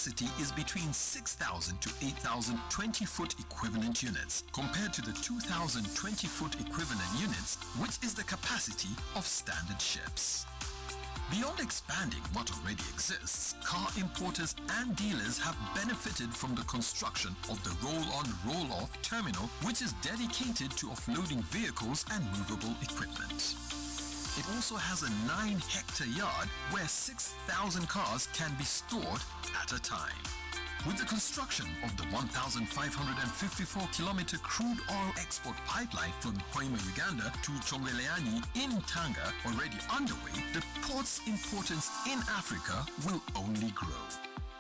capacity is between 6,000 to 8,000 20-foot equivalent units, compared to the 2,000 20-foot equivalent units, which is the capacity of standard ships. Beyond expanding what already exists, car importers and dealers have benefited from the construction of the roll-on roll-off terminal, which is dedicated to offloading vehicles and movable equipment. It also has a 9-hectare yard where 6,000 cars can be stored at a time. With the construction of the 1,554-kilometer crude oil export pipeline from Hoima, Uganda to Chongoleani in Tanga already underway, the port's importance in Africa will only grow.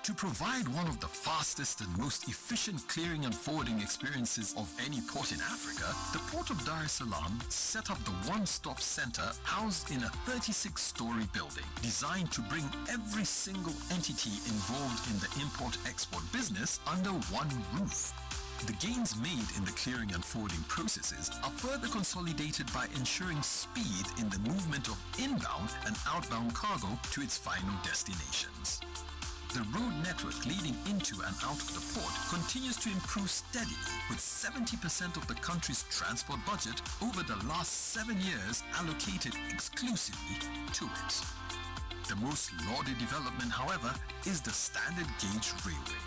To provide one of the fastest and most efficient clearing and forwarding experiences of any port in Africa, the Port of Dar es Salaam set up the one-stop center housed in a 36-story building designed to bring every single entity involved in the import-export business under one roof. The gains made in the clearing and forwarding processes are further consolidated by ensuring speed in the movement of inbound and outbound cargo to its final destinations. The road network leading into and out of the port continues to improve steadily, with 70% of the country's transport budget over the last 7 years allocated exclusively to it. The most lauded development, however, is the standard gauge railway.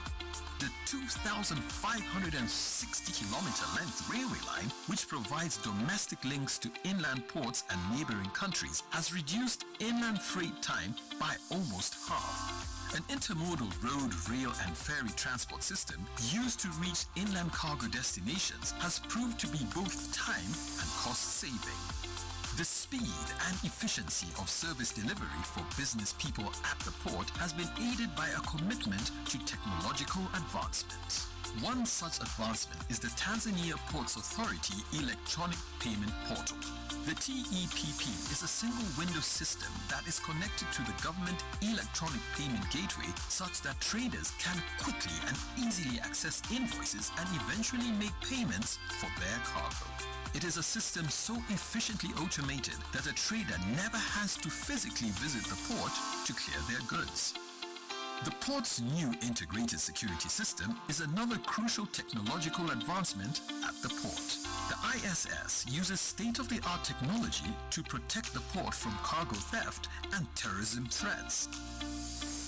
The 2,560-kilometer length railway line, which provides domestic links to inland ports and neighboring countries, has reduced inland freight time by almost half. An intermodal road, rail and ferry transport system used to reach inland cargo destinations has proved to be both time and cost-saving. The speed and efficiency of service delivery for business people at the port has been aided by a commitment to technological advancement. One such advancement is the Tanzania Ports Authority Electronic Payment Portal. The TEPP is a single window system that is connected to the government electronic payment gateway such that traders can quickly and easily access invoices and eventually make payments for their cargo. It is a system so efficiently automated that a trader never has to physically visit the port to clear their goods. The port's new integrated security system is another crucial technological advancement at the port. The ISS uses state-of-the-art technology to protect the port from cargo theft and terrorism threats.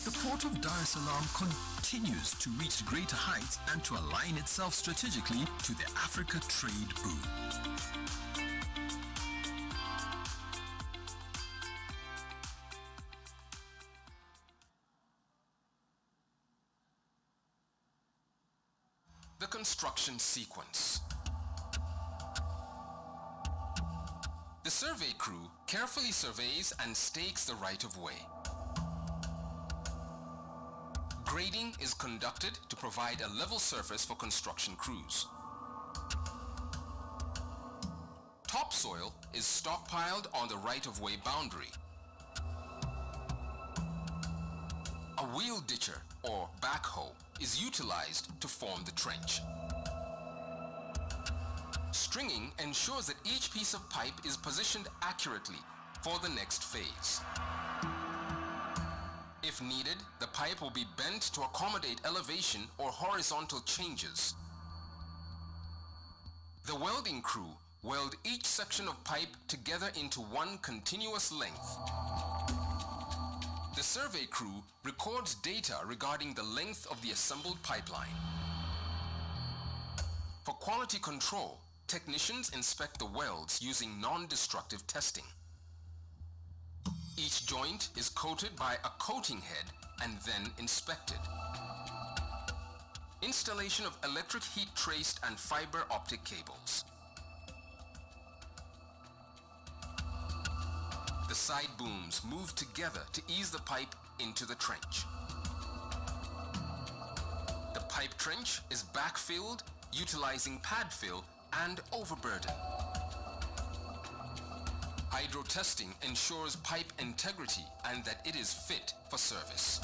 The Port of Dar es Salaam continues to reach greater heights and to align itself strategically to the Africa trade boom. The construction sequence. The survey crew carefully surveys and stakes the right-of-way. Grading is conducted to provide a level surface for construction crews. Topsoil is stockpiled on the right-of-way boundary. A wheel ditcher or backhoe is utilized to form the trench. Stringing ensures that each piece of pipe is positioned accurately for the next phase. If needed, the pipe will be bent to accommodate elevation or horizontal changes. The welding crew weld each section of pipe together into one continuous length. The survey crew records data regarding the length of the assembled pipeline. For quality control, technicians inspect the welds using non-destructive testing. Each joint is coated by a coating head and then inspected. Installation of electric heat traced and fiber optic cables. The side booms move together to ease the pipe into the trench. The pipe trench is backfilled utilizing pad fill and overburden. Hydro testing ensures pipe integrity and that it is fit for service.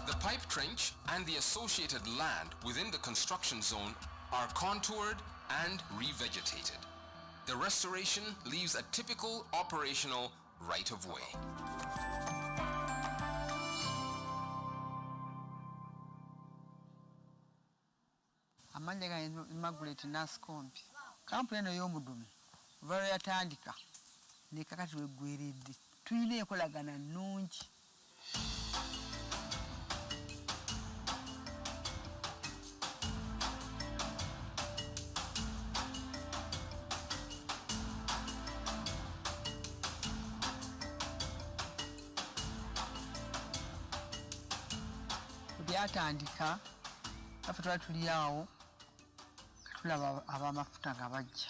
The pipe trench and the associated land within the construction zone are contoured and revegetated. The restoration leaves a typical operational right-of-way. amanya ga Margaret Naskompi kampuni eno y'omudumu valo yatandika ne kakati weggweredde tuyina enkolagana nnungi byatandika afe twali tuli awo katulaba ab'amafuta nga bajja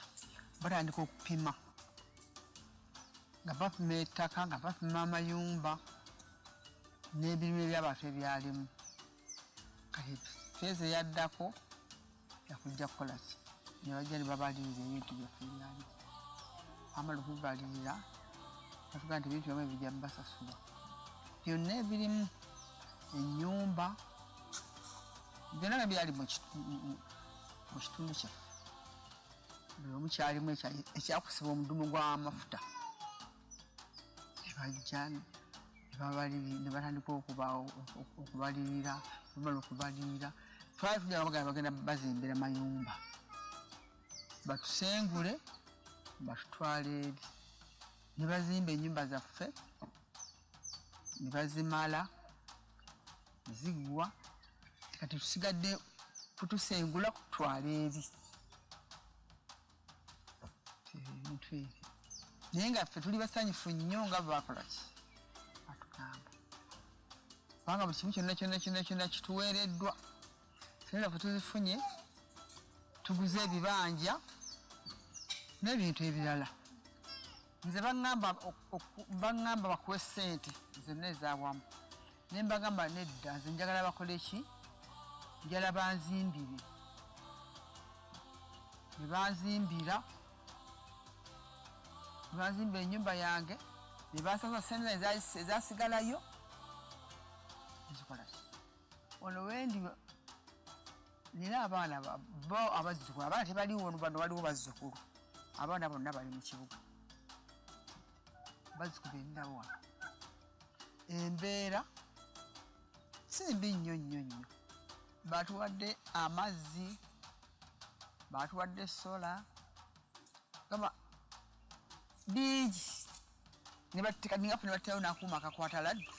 batandika okupima nga bapima ettaka nga bapima amayumba n'ebirimu eby'abantu ebyalimu kati feezi eyaddako yakujja kukola ki ne bajja ne babalirira ebintu byaffe ebyalimu amala okubibalirira batugaa nti ebintu byamu ebijja mubasasula byonna ebirimu ennyumba byonna nga byali mu kitundu kyaffe buli omu kyalimu ekyakusiba omudumu gw'amafuta ne bajja ne batandika okubalirira bamala okubalirira twali tujja bagala bagenda bazimbira mayumba batusengule batutwala eri ne bazimba ennyumba zaffe ne bazimala zigwa kati tusigadde kutusengula kutwala eri ebintu ebyo naye nga ffe tuli basanyufu nnyo nga bakola ki batugamba kubanga buli kimu kyonna kituweereddwa sente ffe tuzifunye tuguze ebibanja n'ebintu ebirala nze baŋŋamba bakuwe ssente zonna ez'awamu ne mbagamba nedda nze njagala bakole ki njala banzimbire ne banzimbira ennyumba yange ne basasa sente ezasigalayo ezikola ki ono wendi nina abaana bo abazzukulu abaana tebaliwo bano waliwo bazzukulu abaana bonna bali mu kibuga bazzukulu eninawo wano embeera simbi nnyo batuwadde amazzi batuwadde sola gamba bingi ne bateeka ningafe ne bateekayo n'akuuma akakwata laddu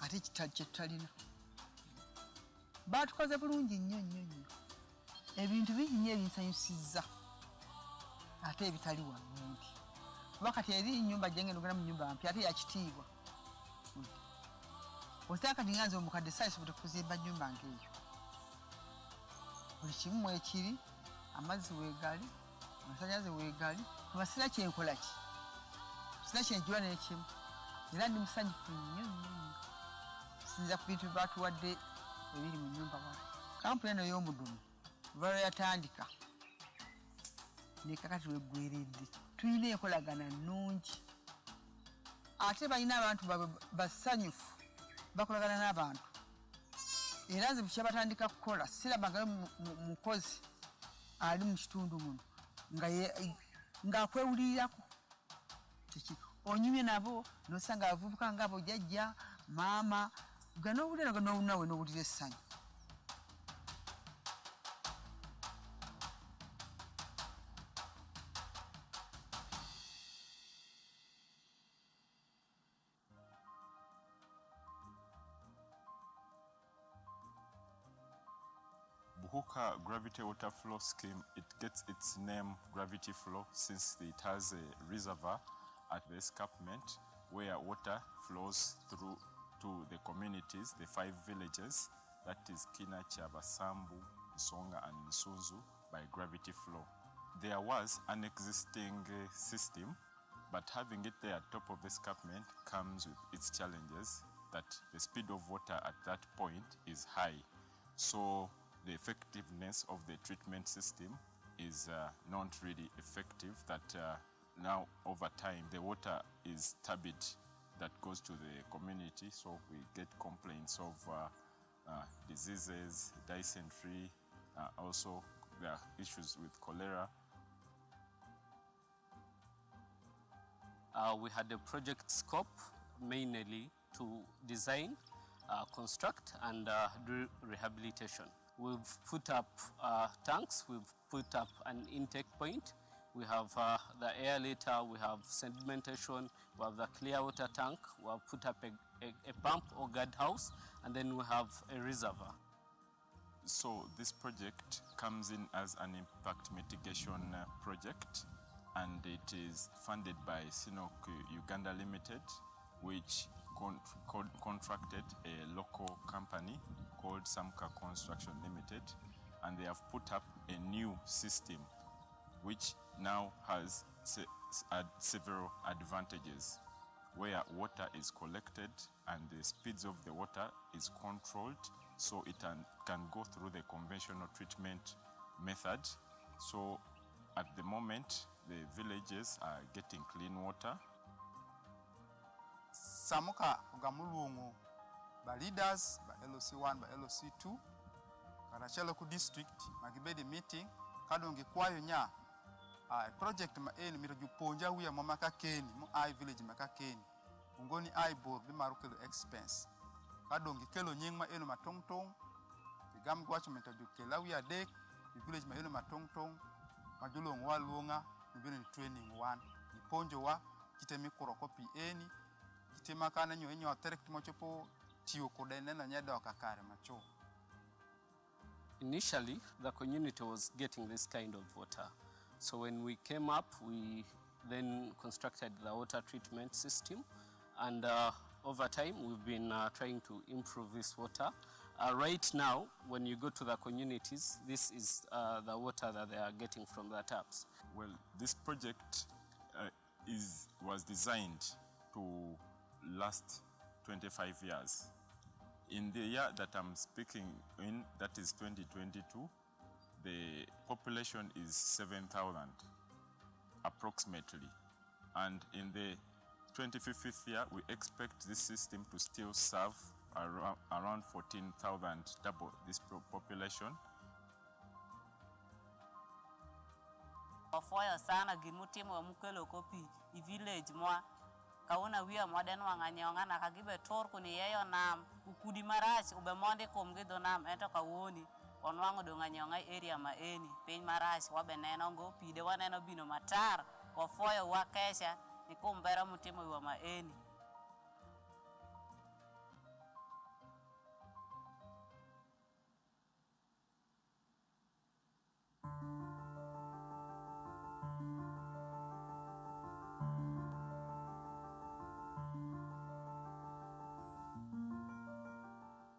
ate kye tutalina batukoze bulungi nnyo ebintu bingi nnyo ebinsanyusizza ate ebitali walungi kuba kati eri ennyumba gyenga ndogera mu nnyumba mpya ate yakitiibwa osaka kati nganze omukadde saayisobodde kuzimba nnyumba ng'eyo buli kimu mwekiri amazzi weegali amasannyalaze weegali kuba sina kyenkola ki sina kyenjula n'ekimu era ndi musanyufu nnyo sinza ku bintu byebatuwadde ebiri mu nnyumba wano kampuni eno y'omudumu valo yatandika ne kakati weggweredde tuyina enkolagana nnungi ate balina abantu basanyufu bakolagana n'abantu era nze bukyabatandika kukola sirabangayo mukozi ali mu kitundu muno ng'akwewulirirako onyumye nabo nosanga abavubuka ng'abo jjajja maama ganowulira ganowunawe nowulira essanyu Buhuka Gravity Water Flow Scheme, it gets its name Gravity Flow since it has a reservoir at the escarpment where water flows through to the communities, the 5 villages, that is Kinacha, Basambu, Nsonga and Nsunzu, by gravity flow. There was an existing system, but having it there at top of the escarpment comes with its challenges, that the speed of water at that point is high. So the effectiveness of the treatment system is not really effective, that now over time the water is turbid that goes to the community, so we get complaints of diseases, dysentery, also there are issues with cholera. We had a project scope mainly to design, construct and do rehabilitation. We've put up tanks, we've put up an intake point. We have the aerator, we have sedimentation, we have the clear water tank, we have put up a pump or guard house, and then we have a reservoir. So this project comes in as an impact mitigation project, and it is funded by Sinok Uganda Limited, which contracted a local company called Samka Construction Limited, and they have put up a new system which now has several advantages, where water is collected and the speeds of the water is controlled, so it can go through the conventional treatment method. So at the moment, the villages are getting clean water. Samuka ugamulungu ba leaders ba LOC1 ba LOC2 karachelo ku district magibedi meeting kadongi kwayo nya project ma eni miro juponja wiya mo makakeni mo ai village makakeni ungoni ai board bi marukelo expense kadongi kelo nying ma eno matongtong gam gwacho mento jukela wiya dek village ma eno matongtong majulong wa luonga ni training one ni ponjo wa kitemi kurokopi eni timakana nyo direct mochopo tiyo kodene na nyedo kakare macho. Initially, the community was getting this kind of water. So when we came up, we then constructed the water treatment system, and over time we've been trying to improve this water. Right now, when you go to the communities, this is the water that they are getting from the taps. Well, this project was designed to last 25 years. In the year that I'm speaking in, that is 2022, the population is 7,000 approximately. And in the 25th year, we expect this system to still serve around 14,000, double this population. Ofoya sana gimutimo wa mukelo kopi I village mwa kauna wiya modern wanganyonga na kagibe tor kuni yeyo nam ukudi marach ube monde komgi do nam eto kawoni onwango do nganyonga area ma eni piny marach wabe neno go pide waneno bino matar kofoyo wakesha nikumbera mutimo wa ma eni.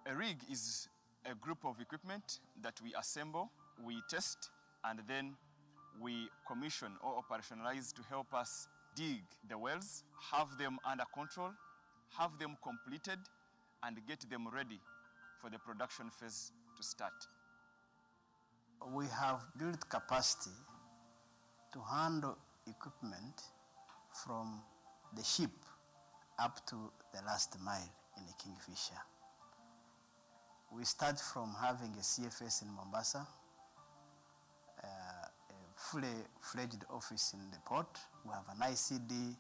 A rig is a group of equipment that we assemble, we test, and then we commission or operationalize to help us dig the wells, have them under control, have them completed, and get them ready for the production phase to start. We have built capacity to handle equipment from the ship up to the last mile in the Kingfisher. We start from having a CFS in Mombasa, a fully-fledged office in the port. We have an ICD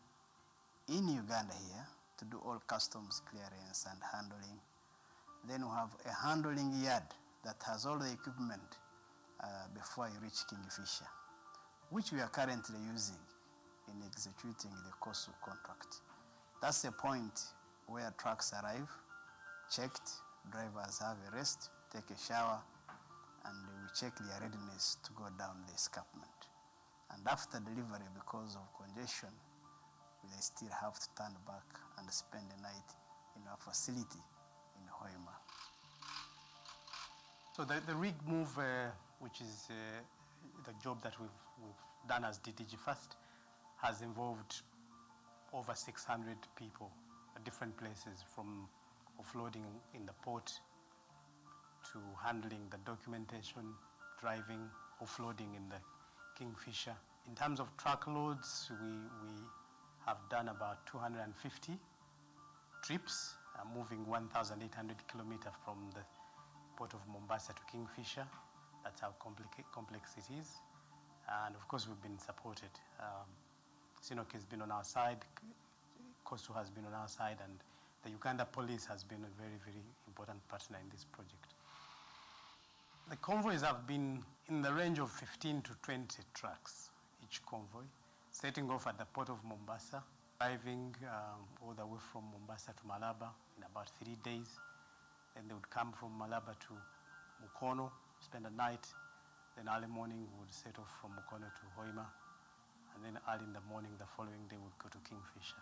in Uganda here to do all customs clearance and handling. Then we have a handling yard that has all the equipment before you reach Kingfisher, which we are currently using in executing the COSU contract. That's the point where trucks arrive, checked, drivers have a rest, take a shower, and we check their readiness to go down the escarpment. And after delivery, because of congestion, they still have to turn back and spend the night in our facility in Hoima. So the rig move, which is the job that we've done as DDG First, has involved over 600 people at different places, from offloading in the port to handling the documentation, driving, offloading in the Kingfisher. In terms of truckloads, we have done about 250 trips, moving 1,800 kilometers from the port of Mombasa to Kingfisher. That's how complex it is. And of course, we've been supported. Sinok has been on our side, COSU has been on our side, and the Uganda police has been a very, very important partner in this project. The convoys have been in the range of 15 to 20 trucks, each convoy, setting off at the port of Mombasa, driving all the way from Mombasa to Malaba in about 3 days. Then they would come from Malaba to Mukono, spend a night. Then early morning we would set off from Mukono to Hoima. And then early in the morning the following day we would go to Kingfisher.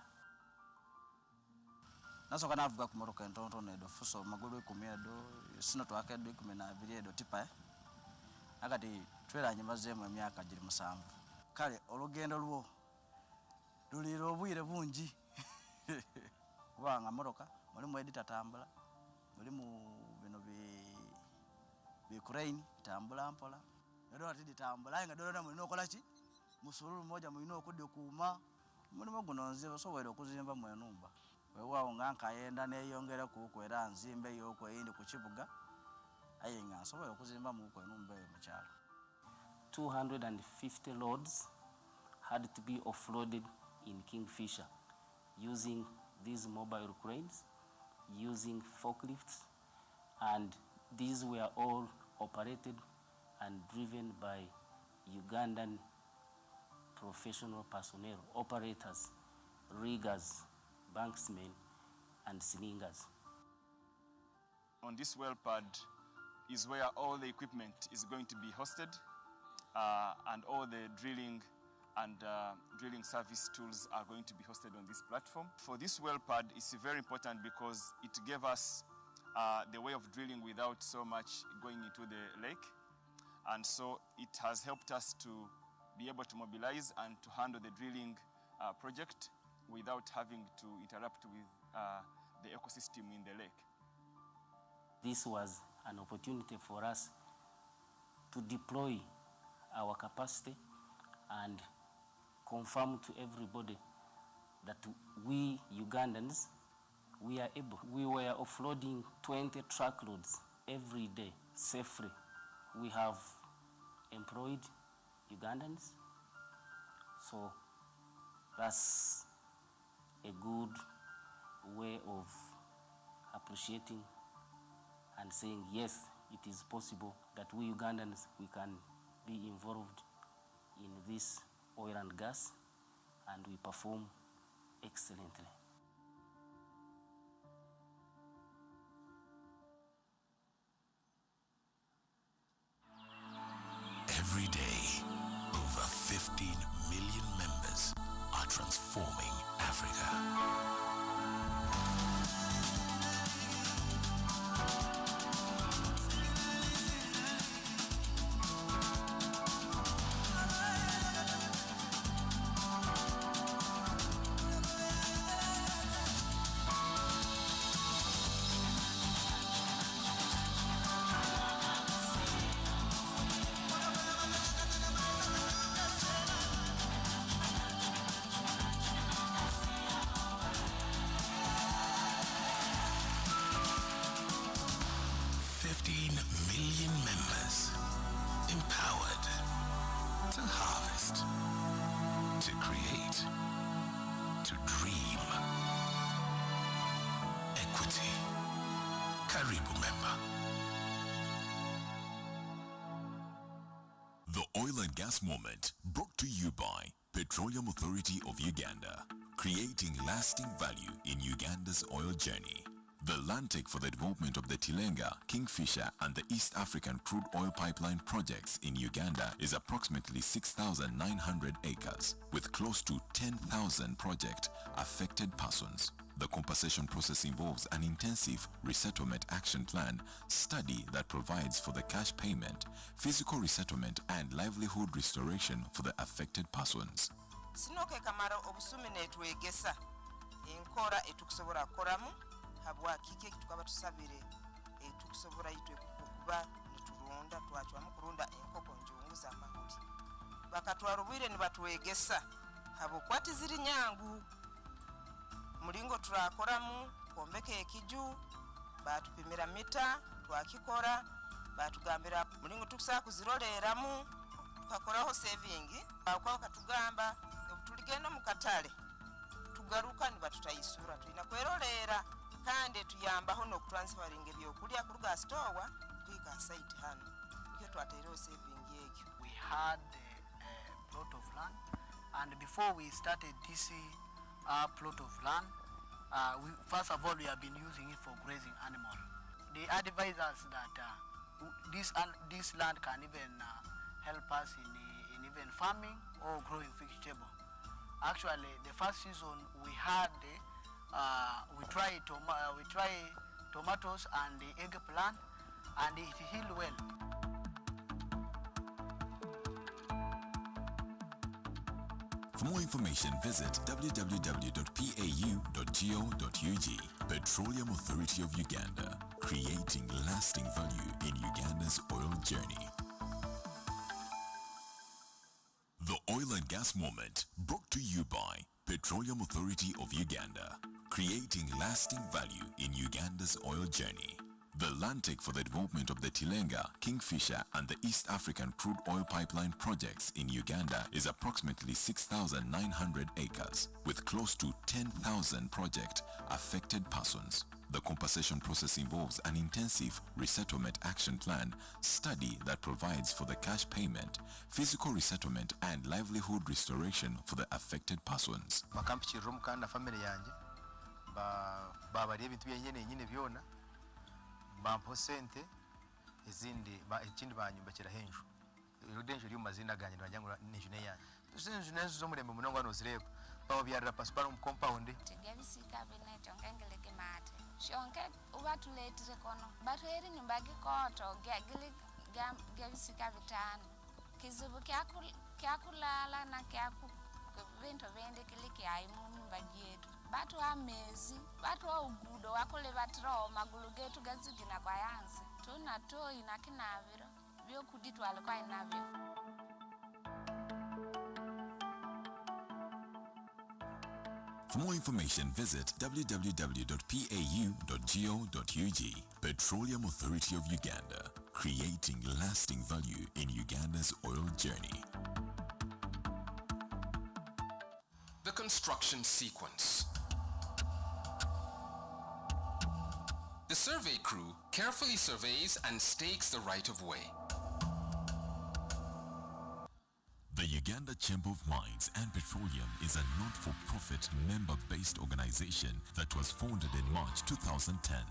Nasoka navuga ku motoka entontono edo fuso magulu 10 edo sino twaka edo 12 edo tipa akati twera nyimazemu emyaka giri 7 kale olugendo lwo luliro obwire bungi kubanga motoka mulimu edita tambula mulimu bino bi crane tambula mpola edo atidi tambula nga dolona mulino okola ki musululu moja mulino okudde kuuma mulimu gunonze basobole okuzimba mu enumba wewawo nganka yenda neyongera ku era nzimbe yoko yindi ku kibuga ayinga asobola okuzimba mu enumba eyo mu kyalo. 250 loads had to be offloaded in Kingfisher using these mobile cranes, using forklifts, and these were all operated and driven by Ugandan professional personnel, operators, riggers, banksmen, and slingers. On this well pad is where all the equipment is going to be hosted, and all the drilling and drilling service tools are going to be hosted on this platform. For this well pad, it's very important because it gave us the way of drilling without so much going into the lake, and so it has helped us to be able to mobilize and to handle the drilling project without having to interrupt with the ecosystem in the lake. This was an opportunity for us to deploy our capacity and confirm to everybody that we Ugandans, we are able. We were offloading 20 truckloads every day safely. We have employed Ugandans, so that's a good way of appreciating and saying, yes, it is possible that we Ugandans, we can be involved in this oil and gas, and we perform excellently. Every day, over 15 million members are transforming Africa. The Oil and Gas Moment, brought to you by Petroleum Authority of Uganda, creating lasting value in Uganda's oil journey. The land take for the development of the Tilenga, Kingfisher and the East African crude oil pipeline projects in Uganda is approximately 6,900 acres, with close to 10,000 project-affected persons. The compensation process involves an intensive resettlement action plan study that provides for the cash payment, physical resettlement and livelihood restoration for the affected persons. Sinoke kamara obusumine twegesa enkora etukusobora koramu habwa kike tukaba tusabire etukusobora itwe kuba niturunda twachwa mukurunda enkoko njungu za mahuli bakatwarubwire ni batwegesa habo kwati ziri nyangu mulingo turakoramu kombeke ekiju batupimira mita twakikora batugambira mulingo tukusa kuziroleramu tukakoraho saving kwa katugamba tuligenda mu katale tugaruka ni batutayisura tulina kwerolera kandi tuyambaho no transferring ebyokulya ku gas store kwika site hano twateerewo saving egyo. We had a plot of land, and before we started this plot of land, first of all, we have been using it for grazing animal. They advise us that this land can even help us in even farming or growing vegetable. Actually, the first season we had, we tried tomatoes and the eggplant, and it healed well. For more information, visit www.pau.go.ug. Petroleum Authority of Uganda, creating lasting value in Uganda's oil journey. The Oil and Gas Moment, brought to you by Petroleum Authority of Uganda, creating lasting value in Uganda's oil journey. The land take for the development of the Tilenga, Kingfisher and the East African crude oil pipeline projects in Uganda is approximately 6,900 acres, with close to 10,000 project affected persons. The compensation process involves an intensive resettlement action plan study that provides for the cash payment, physical resettlement and livelihood restoration for the affected persons. Bampo sente ezindi ekindi banyumbakira henju erudenjo lyo mazina ganye ndanjangula nejune yange tusenju nezo zomulembe munongo nozireba bawo byarra pasparum compound tegabisika bineto ngengeleke mate shonke ubatuletire kono batweri nyumbagi koto gagili gabisika bitano kizibu kyakulala na kyaku bintu bende kiliki aimu nyumbagi yetu batu amezi batu ugudo wakole batro magulu getu gazigina kwa yansi tuna to inakinaviro byo kuditwale kwa inavyo. For more information, visit www.pau.go.ug. Petroleum Authority of Uganda, creating lasting value in Uganda's oil journey. The construction sequence. The survey crew carefully surveys and stakes the right-of-way. The Uganda Chamber of Mines and Petroleum is a not-for-profit member-based organization that was founded in March 2010.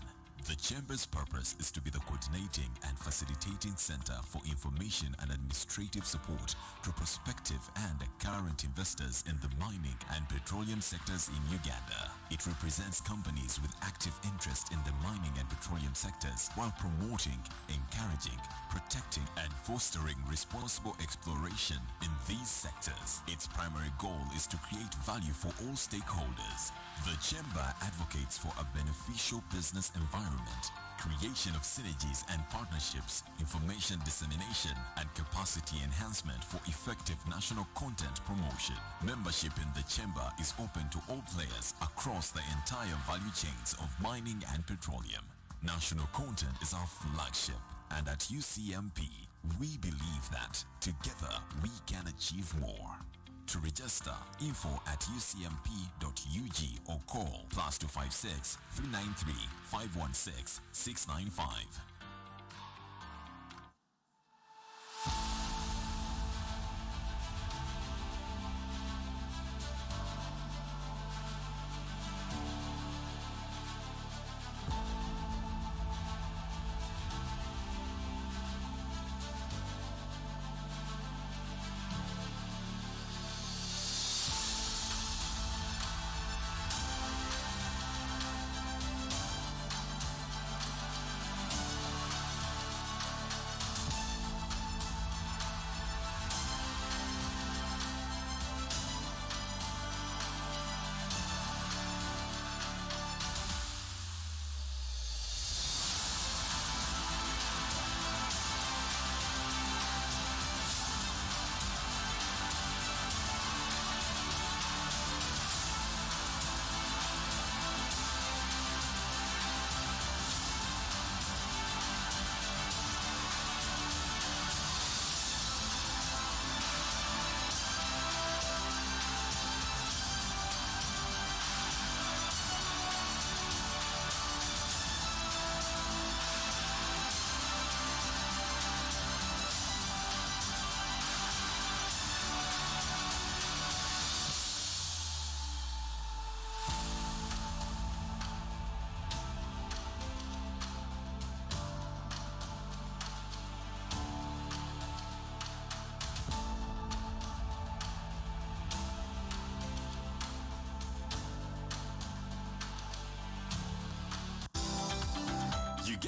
The Chamber's purpose is to be the coordinating and facilitating center for information and administrative support to prospective and current investors in the mining and petroleum sectors in Uganda. It represents companies with active interest in the mining and petroleum sectors while promoting, encouraging, protecting and fostering responsible exploration in these sectors. Its primary goal is to create value for all stakeholders. The Chamber advocates for a beneficial business environment, creation of synergies and partnerships, information dissemination, and capacity enhancement for effective national content promotion. Membership in the Chamber is open to all players across the entire value chains of mining and petroleum. National content is our flagship, and at UCMP, we believe that together we can achieve more. To register, info@ucmp.ug or call +256 393 516 695.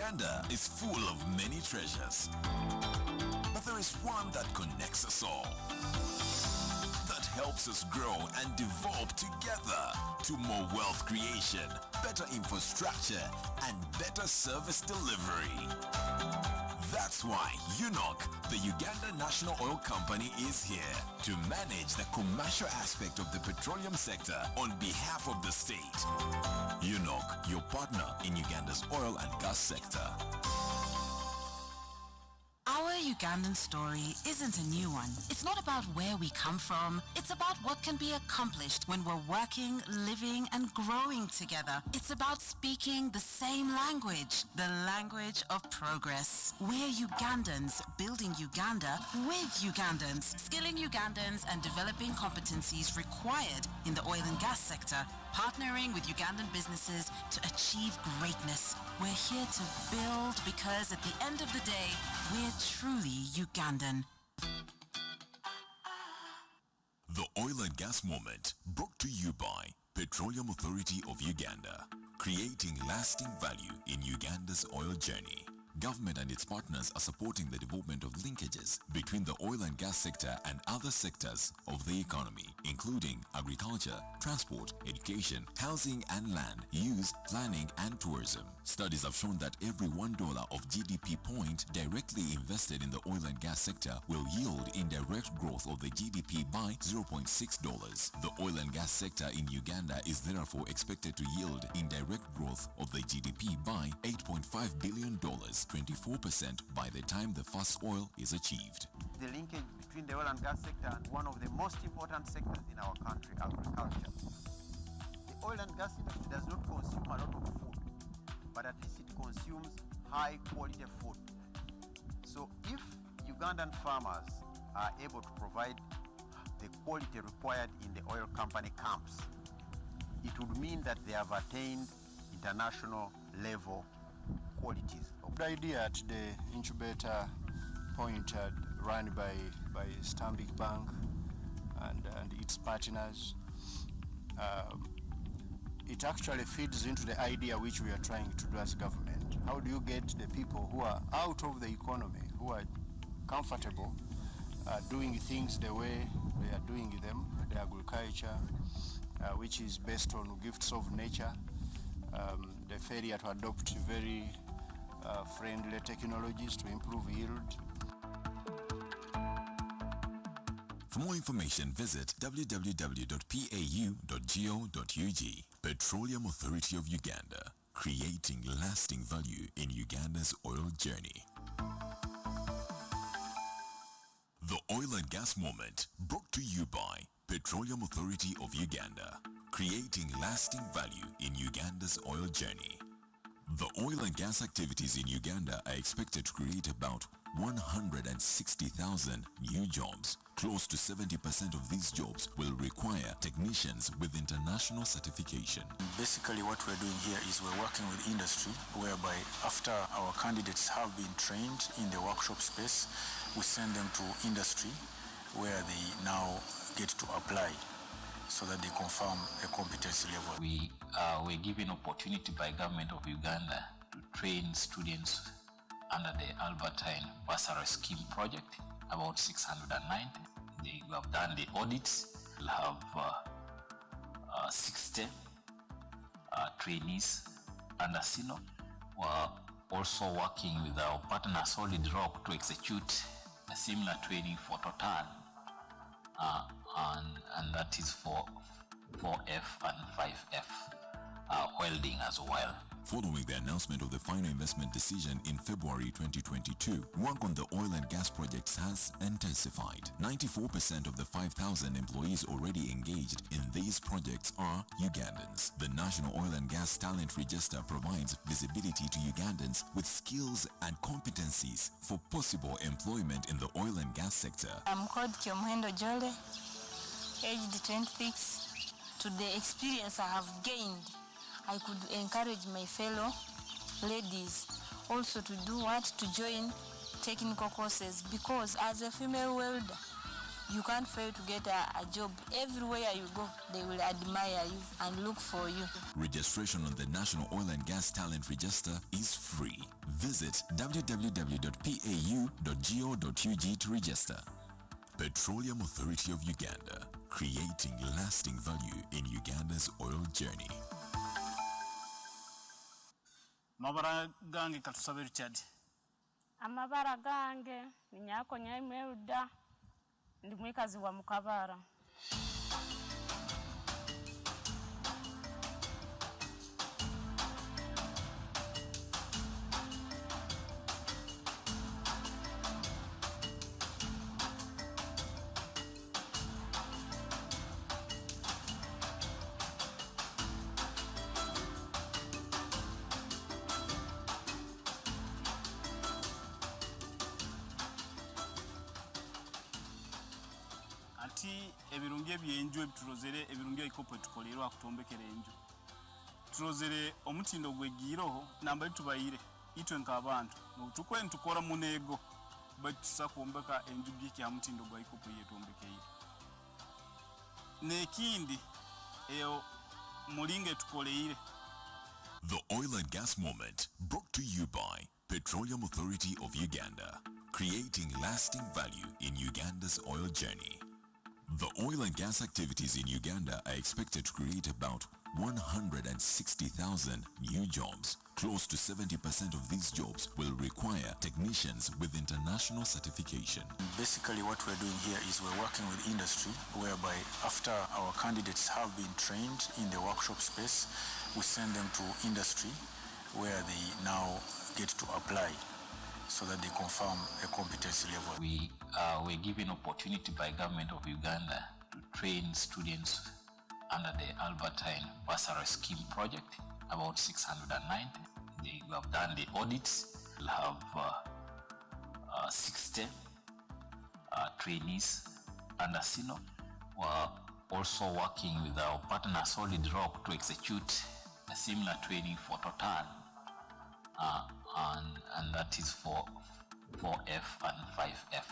Uganda is full of many treasures. But there is one that connects us all, that helps us grow and develop together to more wealth creation, better infrastructure, and better service delivery. That's why UNOC, the Uganda National Oil Company, is here to manage the commercial aspect of the petroleum sector on behalf of the state. UNOC, your partner in Uganda's oil and gas sector. Our Ugandan story isn't a new one. It's not about where we come from. It's about what can be accomplished when we're working, living, and growing together. It's about speaking the same language, the language of progress. We're Ugandans building Uganda with Ugandans, skilling Ugandans and developing competencies required in the oil and gas sector, partnering with Ugandan businesses to achieve greatness. We're here to build because at the end of the day, we're truly Ugandan. The Oil and Gas Moment, brought to you by Petroleum Authority of Uganda, creating lasting value in Uganda's oil journey. Government and its partners are supporting the development of linkages between the oil and gas sector and other sectors of the economy, including agriculture, transport, education, housing and land use, planning and tourism. Studies have shown that every $1 of GDP point directly invested in the oil and gas sector will yield indirect growth of the GDP by $0.6. The oil and gas sector in Uganda is therefore expected to yield indirect growth of the GDP by $8.5 billion, 24% by the time the first oil is achieved. The linkage between the oil and gas sector and one of the most important sectors in our country, agriculture. The oil and gas industry does not consume a lot of food, but at least it consumes high quality food. So if Ugandan farmers are able to provide the quality required in the oil company camps, it would mean that they have attained international level qualities. The idea at the incubator point run by Stanbic Bank and its partners, it actually feeds into the idea which we are trying to do as government. How do you get the people who are out of the economy, who are comfortable doing things the way they are doing them, the agriculture, which is based on gifts of nature, the failure to adopt very friendly technologies to improve yield. For more information, visit www.pau.go.ug. Petroleum Authority of Uganda, creating lasting value in Uganda's oil journey. The Oil and Gas Moment, brought to you by Petroleum Authority of Uganda, creating lasting value in Uganda's oil journey. The oil and gas activities in Uganda are expected to create about 160,000 new jobs. Close to 70% of these jobs will require technicians with international certification. Basically what we're doing here is we're working with industry, whereby after our candidates have been trained in the workshop space, we send them to industry where they now get to apply so that they confirm a competency level. We were given opportunity by government of Uganda to train students under the Albertine Bursary Scheme project, about 690. They have done the audits. We'll have 60 trainees under SINO. We're also working with our partner Solid Rock to execute a similar training for Total, and that is for 4F and 5F welding as well. Following the announcement of the final investment decision in February 2022, work on the oil and gas projects has intensified. 94% of the 5,000 employees already engaged in these projects are Ugandans. The National Oil and Gas Talent Register provides visibility to Ugandans with skills and competencies for possible employment in the oil and gas sector. I'm called Kyomuhendo Jole, aged 26. To the experience I have gained, I could encourage my fellow ladies also to do what? To join technical courses, because as a female welder, you can't fail to get a job. Everywhere you go, they will admire you and look for you. Registration on the National Oil and Gas Talent Register is free. Visit www.pau.go.ug to register. Petroleum Authority of Uganda, creating lasting value in Uganda's oil journey. Mabara gange katusabe Richard. Amabara gange ni nyako nyaimeuda ndi mwikazi wa Mukabara. Ebirungi ebyenju ebitulozere ebirungi ikopo tukolerwa kutombekera enju tulozere omutindo gwegiroho namba tubayire itwe nk'abantu notukwe ntukora munego batisa kuombeka enju byiki ya mutindo gwa ikopo yetombekeire nekindi eyo mulinge tukoleire. The Oil and Gas Moment, brought to you by Petroleum Authority of Uganda, creating lasting value in Uganda's oil journey. The oil and gas activities in Uganda are expected to create about 160,000 new jobs. Close to 70% of these jobs will require technicians with international certification. Basically what we're doing here is we're working with industry, whereby after our candidates have been trained in the workshop space, we send them to industry where they now get to apply so that they confirm a competency level. We were given opportunity by government of Uganda to train students under the Albertine Bursary Scheme project, about 690. They have done the audits. We'll have 60 trainees under SINO. We're also working with our partner Solid Rock to execute a similar training for Total. And that is for 4F and 5F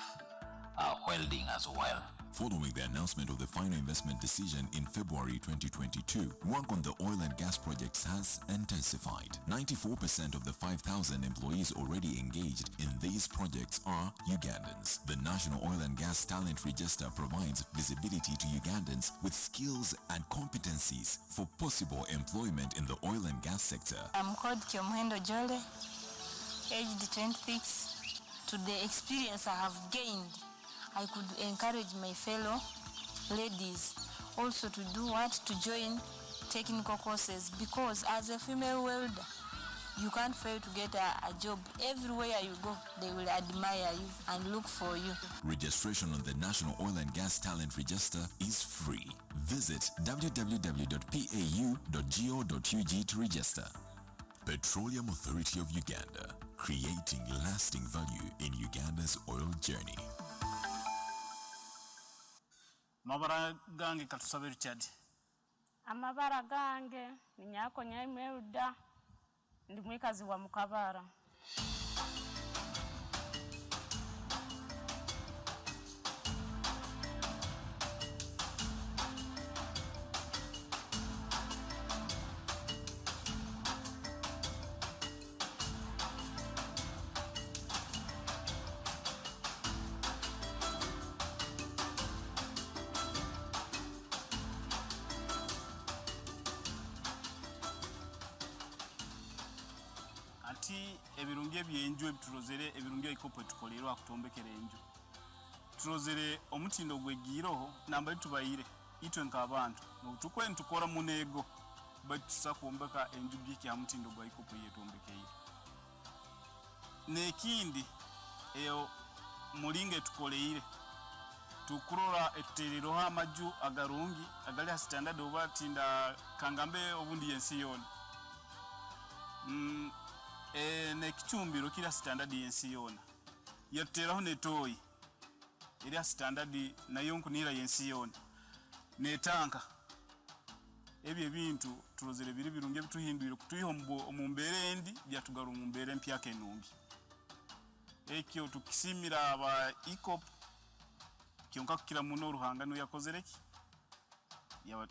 welding as well. Following the announcement of the final investment decision in February 2022, work on the oil and gas projects has intensified. 94% of the 5,000 employees already engaged in these projects are Ugandans. The National Oil and Gas Talent Register provides visibility to Ugandans with skills and competencies for possible employment in the oil and gas sector. I'm called Kiomhendo Jole, aged 26. To the experience I have gained, I could encourage my fellow ladies also to do what? To join technical courses, because as a female welder, you can't fail to get a job. Everywhere you go, they will admire you and look for you. Registration on the National Oil and Gas Talent Register is free. Visit www.pau.go.ug to register. Petroleum Authority of Uganda, creating lasting value in Uganda's oil journey. Mabara gange katusabe Richard. Amabara gange ni nyako nyaimeuda ndi mwikazi wa Mukabara. Ebirungi ebyenju ebitulozere ebirungi ikopo tukolerwa kutombekera enju tulozere omutindo gwegiroho namba tubayire itwe nk'abantu notukwe ntukora munego batisa kuombeka enju byiki ya mutindo gwa ikopo yetombekeire nekindi eyo mulinge tukoleire tukurora etuterero ha maju agarungi agali standard oba tinda kangambe obundi yensi yona nekichumbiro kila standard yensi yona yateraho netoyi ila standard nayo nkunira yensi yona netanka ebyo bintu tulozere biri birunge bituhindwire kutuyiho mu mbere endi byatugaru mu mbere mpyake nungi ekyo tukisimira aba ikop kyonka kukira muno oruhanga no yakozereki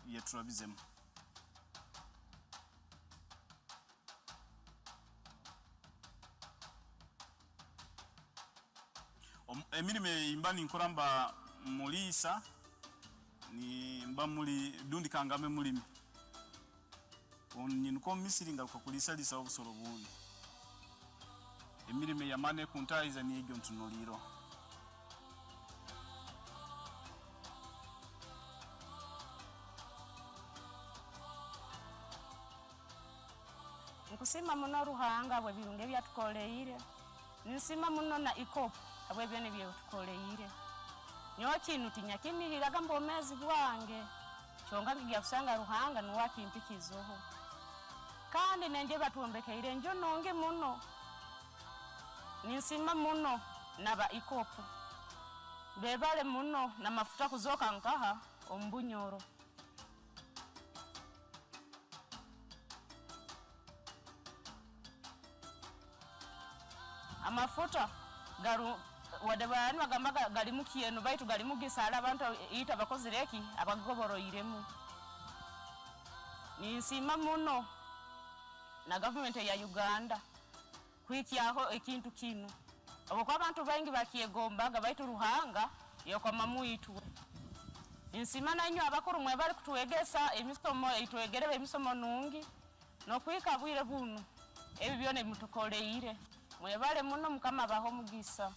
yaturabizemu. Emirimu imba ninkora mba mulisa ni mba muli dundi kangame mulimi onyinuko Misiri nga kukulisa lisa obusoro bundi. Emirimu yamane kuntaiza ni egyo ntunuliro. Nkusima muno ruhanga bwe birunge byatukoleire. Nsima muno na ikopo abwe byone byatukoleire. Nyo kintu tinyakimihiraga mbomezi bwange. Chonga ngiya kusanga ruhanga nuwa kimpikizoho. Kandi nenje batumbekeire njo nonge muno. Ninsima muno naba ikopo. Bebale muno na mafuta kuzoka nkaha ombunyoro. Amafuta garu wadabani bagamba gali mukiyeno baitu gali mugisala abantu ita bakozireki abagoboroiremu. Ninsima muno na government ya Uganda kwikyaho ekintu kinu obukwa abantu baingi bakiyegombaga baitu ruhanga yoko mamuitu. Ninsima nanyo abakuru mwe bali kutuegesa emisomo itwegerebe emisomo nungi no kwikabwire bunu ebi byone mutukoleire mwe bale muno mukama baho mugisa.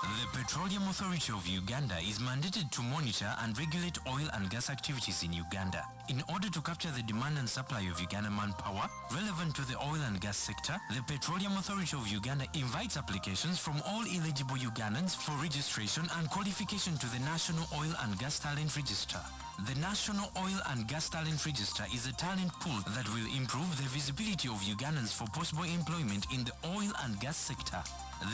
The Petroleum Authority of Uganda is mandated to monitor and regulate oil and gas activities in Uganda. In order to capture the demand and supply of Ugandan manpower relevant to the oil and gas sector, the Petroleum Authority of Uganda invites applications from all eligible Ugandans for registration and qualification to the National Oil and Gas Talent Register. The National Oil and Gas Talent Register is a talent pool that will improve the visibility of Ugandans for possible employment in the oil and gas sector.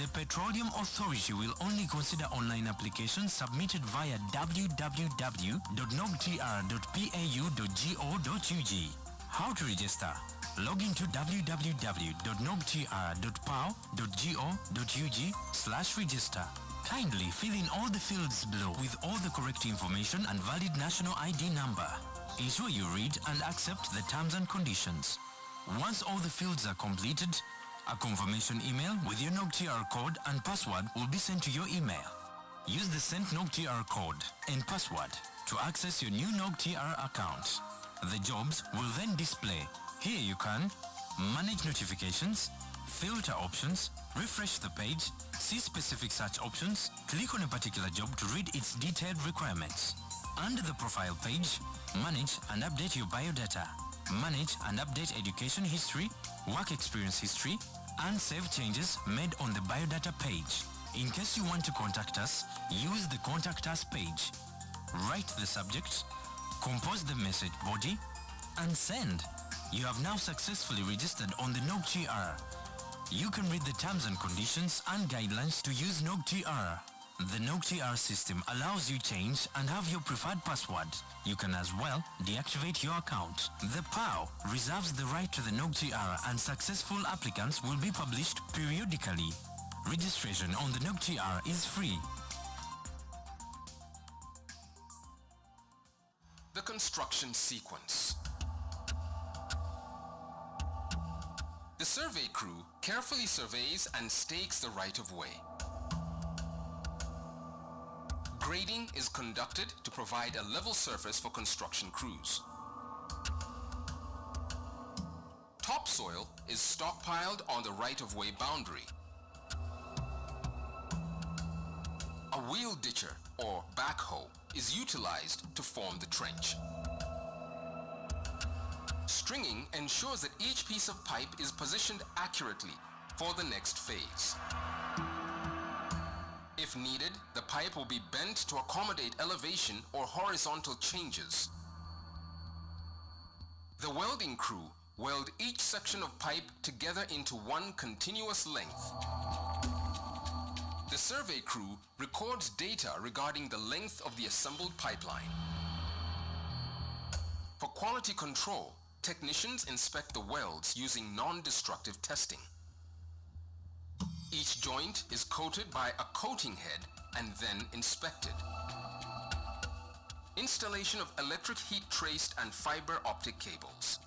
The Petroleum Authority will only consider online applications submitted via www.nogtr.pau.go.ug. How to register? Log into www.nogtr.pau.go.ug/register. Kindly fill in all the fields below with all the correct information and valid national ID number. Ensure you read and accept the terms and conditions. Once all the fields are completed, a confirmation email with your NogTR code and password will be sent to your email. Use the sent NogTR code and password to access your new NogTR account. The jobs will then display. Here you can manage notifications, filter options, refresh the page, see specific search options, click on a particular job to read its detailed requirements. Under the profile page, manage and update your biodata. Manage and update education history, work experience history, and save changes made on the biodata page. In case you want to contact us, use the Contact Us page. Write the subject, compose the message body, and send. You have now successfully registered on the NogTR. You can read the terms and conditions and guidelines to use NogTR. The NogTR system allows you change and have your preferred password. You can as well deactivate your account. The PAO reserves the right to the NogTR and successful applicants will be published periodically. Registration on the NogTR is free. The construction sequence. The survey crew carefully surveys and stakes the right-of-way. Grading is conducted to provide a level surface for construction crews. Topsoil is stockpiled on the right-of-way boundary. A wheel ditcher or backhoe is utilized to form the trench. Stringing ensures that each piece of pipe is positioned accurately for the next phase. If needed, the pipe will be bent to accommodate elevation or horizontal changes. The welding crew weld each section of pipe together into one continuous length. The survey crew records data regarding the length of the assembled pipeline. For quality control, technicians inspect the welds using non-destructive testing. Each joint is coated by a coating head and then inspected. Installation of electric heat traced and fiber optic cables.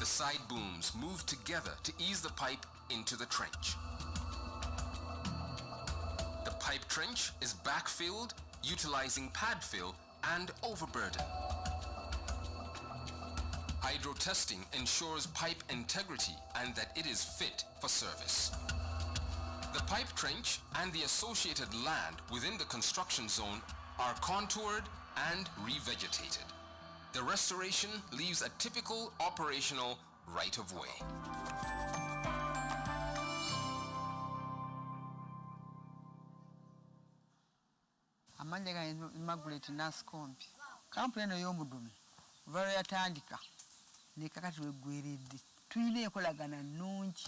The side booms move together to ease the pipe into the trench. The pipe trench is backfilled utilizing pad fill and overburden. Hydro testing ensures pipe integrity and that it is fit for service. The pipe trench and the associated land within the construction zone are contoured and revegetated. The restoration leaves a typical operational right-of-way. Amanya ga Immaculate Naskompi. Kampuni eno y'omudumu valo yatandika nekakati wegwiridde tuyina enkolagana nnungi.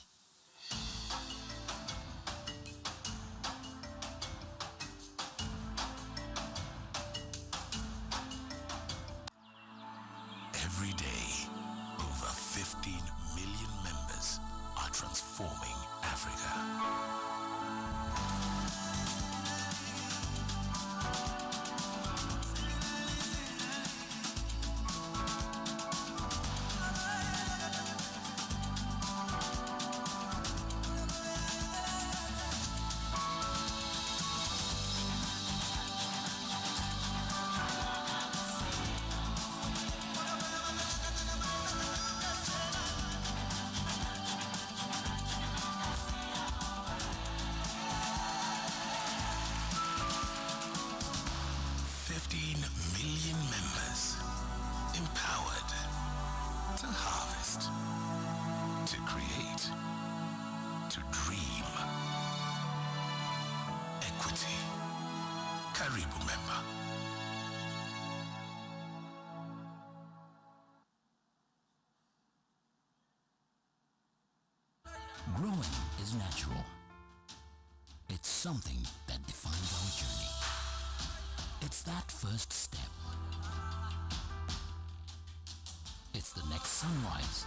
Every day, over 15 million members are transforming Africa. Growing is natural. It's something that defines our journey. It's that first step. It's the next sunrise.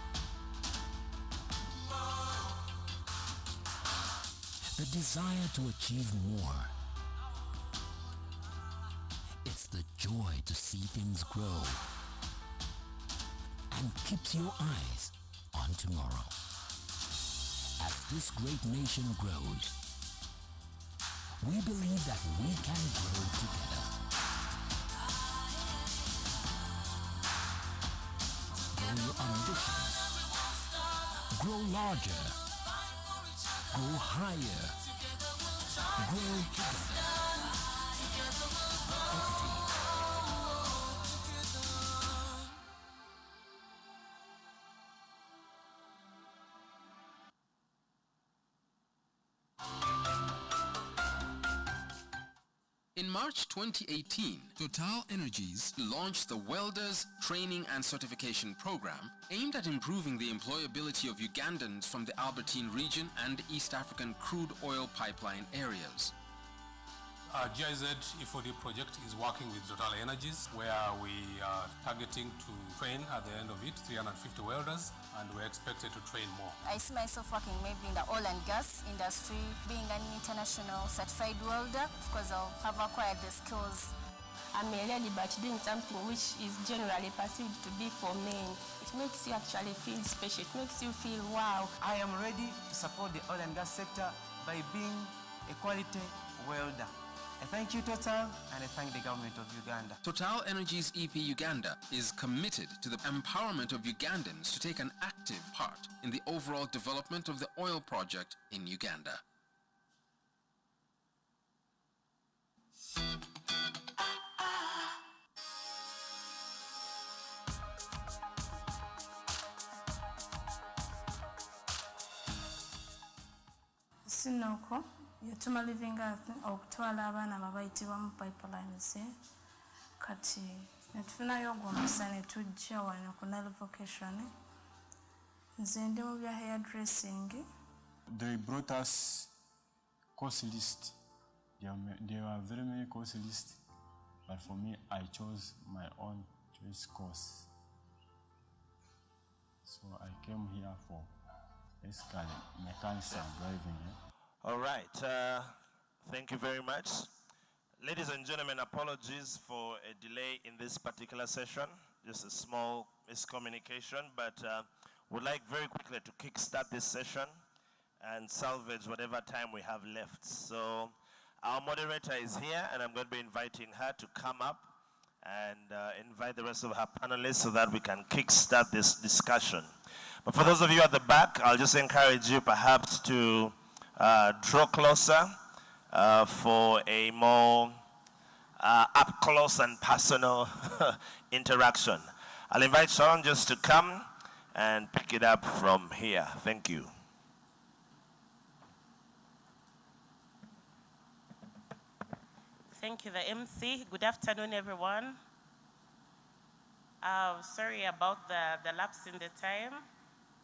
The desire to achieve more. It's the joy to see things grow and keeps your eyes on tomorrow. As this great nation grows, we believe that we can grow together. Grow your ambitions. Grow larger. Grow higher. Grow together. Equity. In March 2018, Total Energies launched the Welders Training and Certification Program aimed at improving the employability of Ugandans from the Albertine region and East African crude oil pipeline areas. GIZ E4D project is working with Total Energies, where we are targeting to train at the end of it 350 welders, and we're expected to train more. I see myself working maybe in the oil and gas industry, being an international certified welder. Of course, I'll have acquired the skills. I'm a lady, but doing something which is generally perceived to be for men. It makes you actually feel special. It makes you feel, wow. I am ready to support the oil and gas sector by being a quality welder. I thank you, Total, and I thank the government of Uganda. Total Energies EP Uganda is committed to the empowerment of Ugandans to take an active part in the overall development of the oil project in Uganda. Sinoko yatuma living earth okutwala abaana ababayitibwa mu pipelines kati netufunayo ogw'omukisa ne tujja wano ku Nile vocation. Nze ndi mu bya hair dressing they brought us course list. There were very many course lists, but for me, I chose my own choice course. So I came here for basically mechanics and driving. All right. Thank you very much. Ladies and gentlemen, apologies for a delay in this particular session. Just a small miscommunication, but would like very quickly to kickstart this session and salvage whatever time we have left. So our moderator is here, and I'm going to be inviting her to come up and invite the rest of her panelists so that we can kickstart this discussion. But for those of you at the back, I'll just encourage you perhaps to draw closer for a more up close and personal interaction. I'll invite Sharon just to come and pick it up from here. Thank you. Thank you, the MC. Good afternoon, everyone. Sorry about the lapse in the time.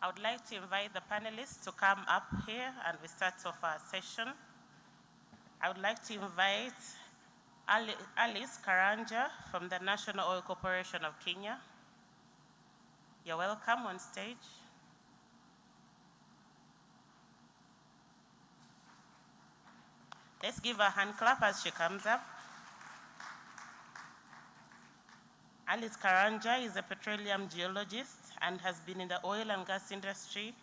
I would like to invite the panelists to come up here and we start off our session. I would like to invite Alice Karanja from the National Oil Corporation of Kenya. You're welcome on stage. Let's give a hand clap as she comes up. Alice Karanja is a petroleum geologist and has been in the oil and gas industry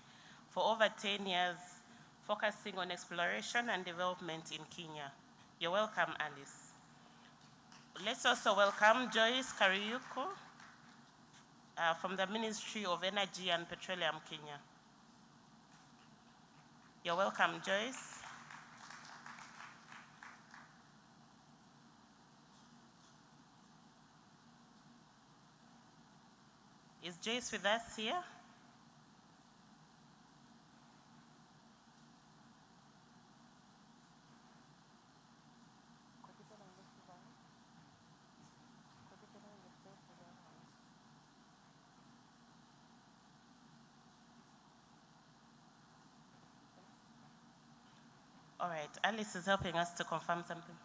for over 10 years, focusing on exploration and development in Kenya. You're welcome, Alice. Let's also welcome Joyce Kariuko from the Ministry of Energy and Petroleum, Kenya. You're welcome, Joyce. Is Joyce with us here? All right, Alice is helping us to confirm something.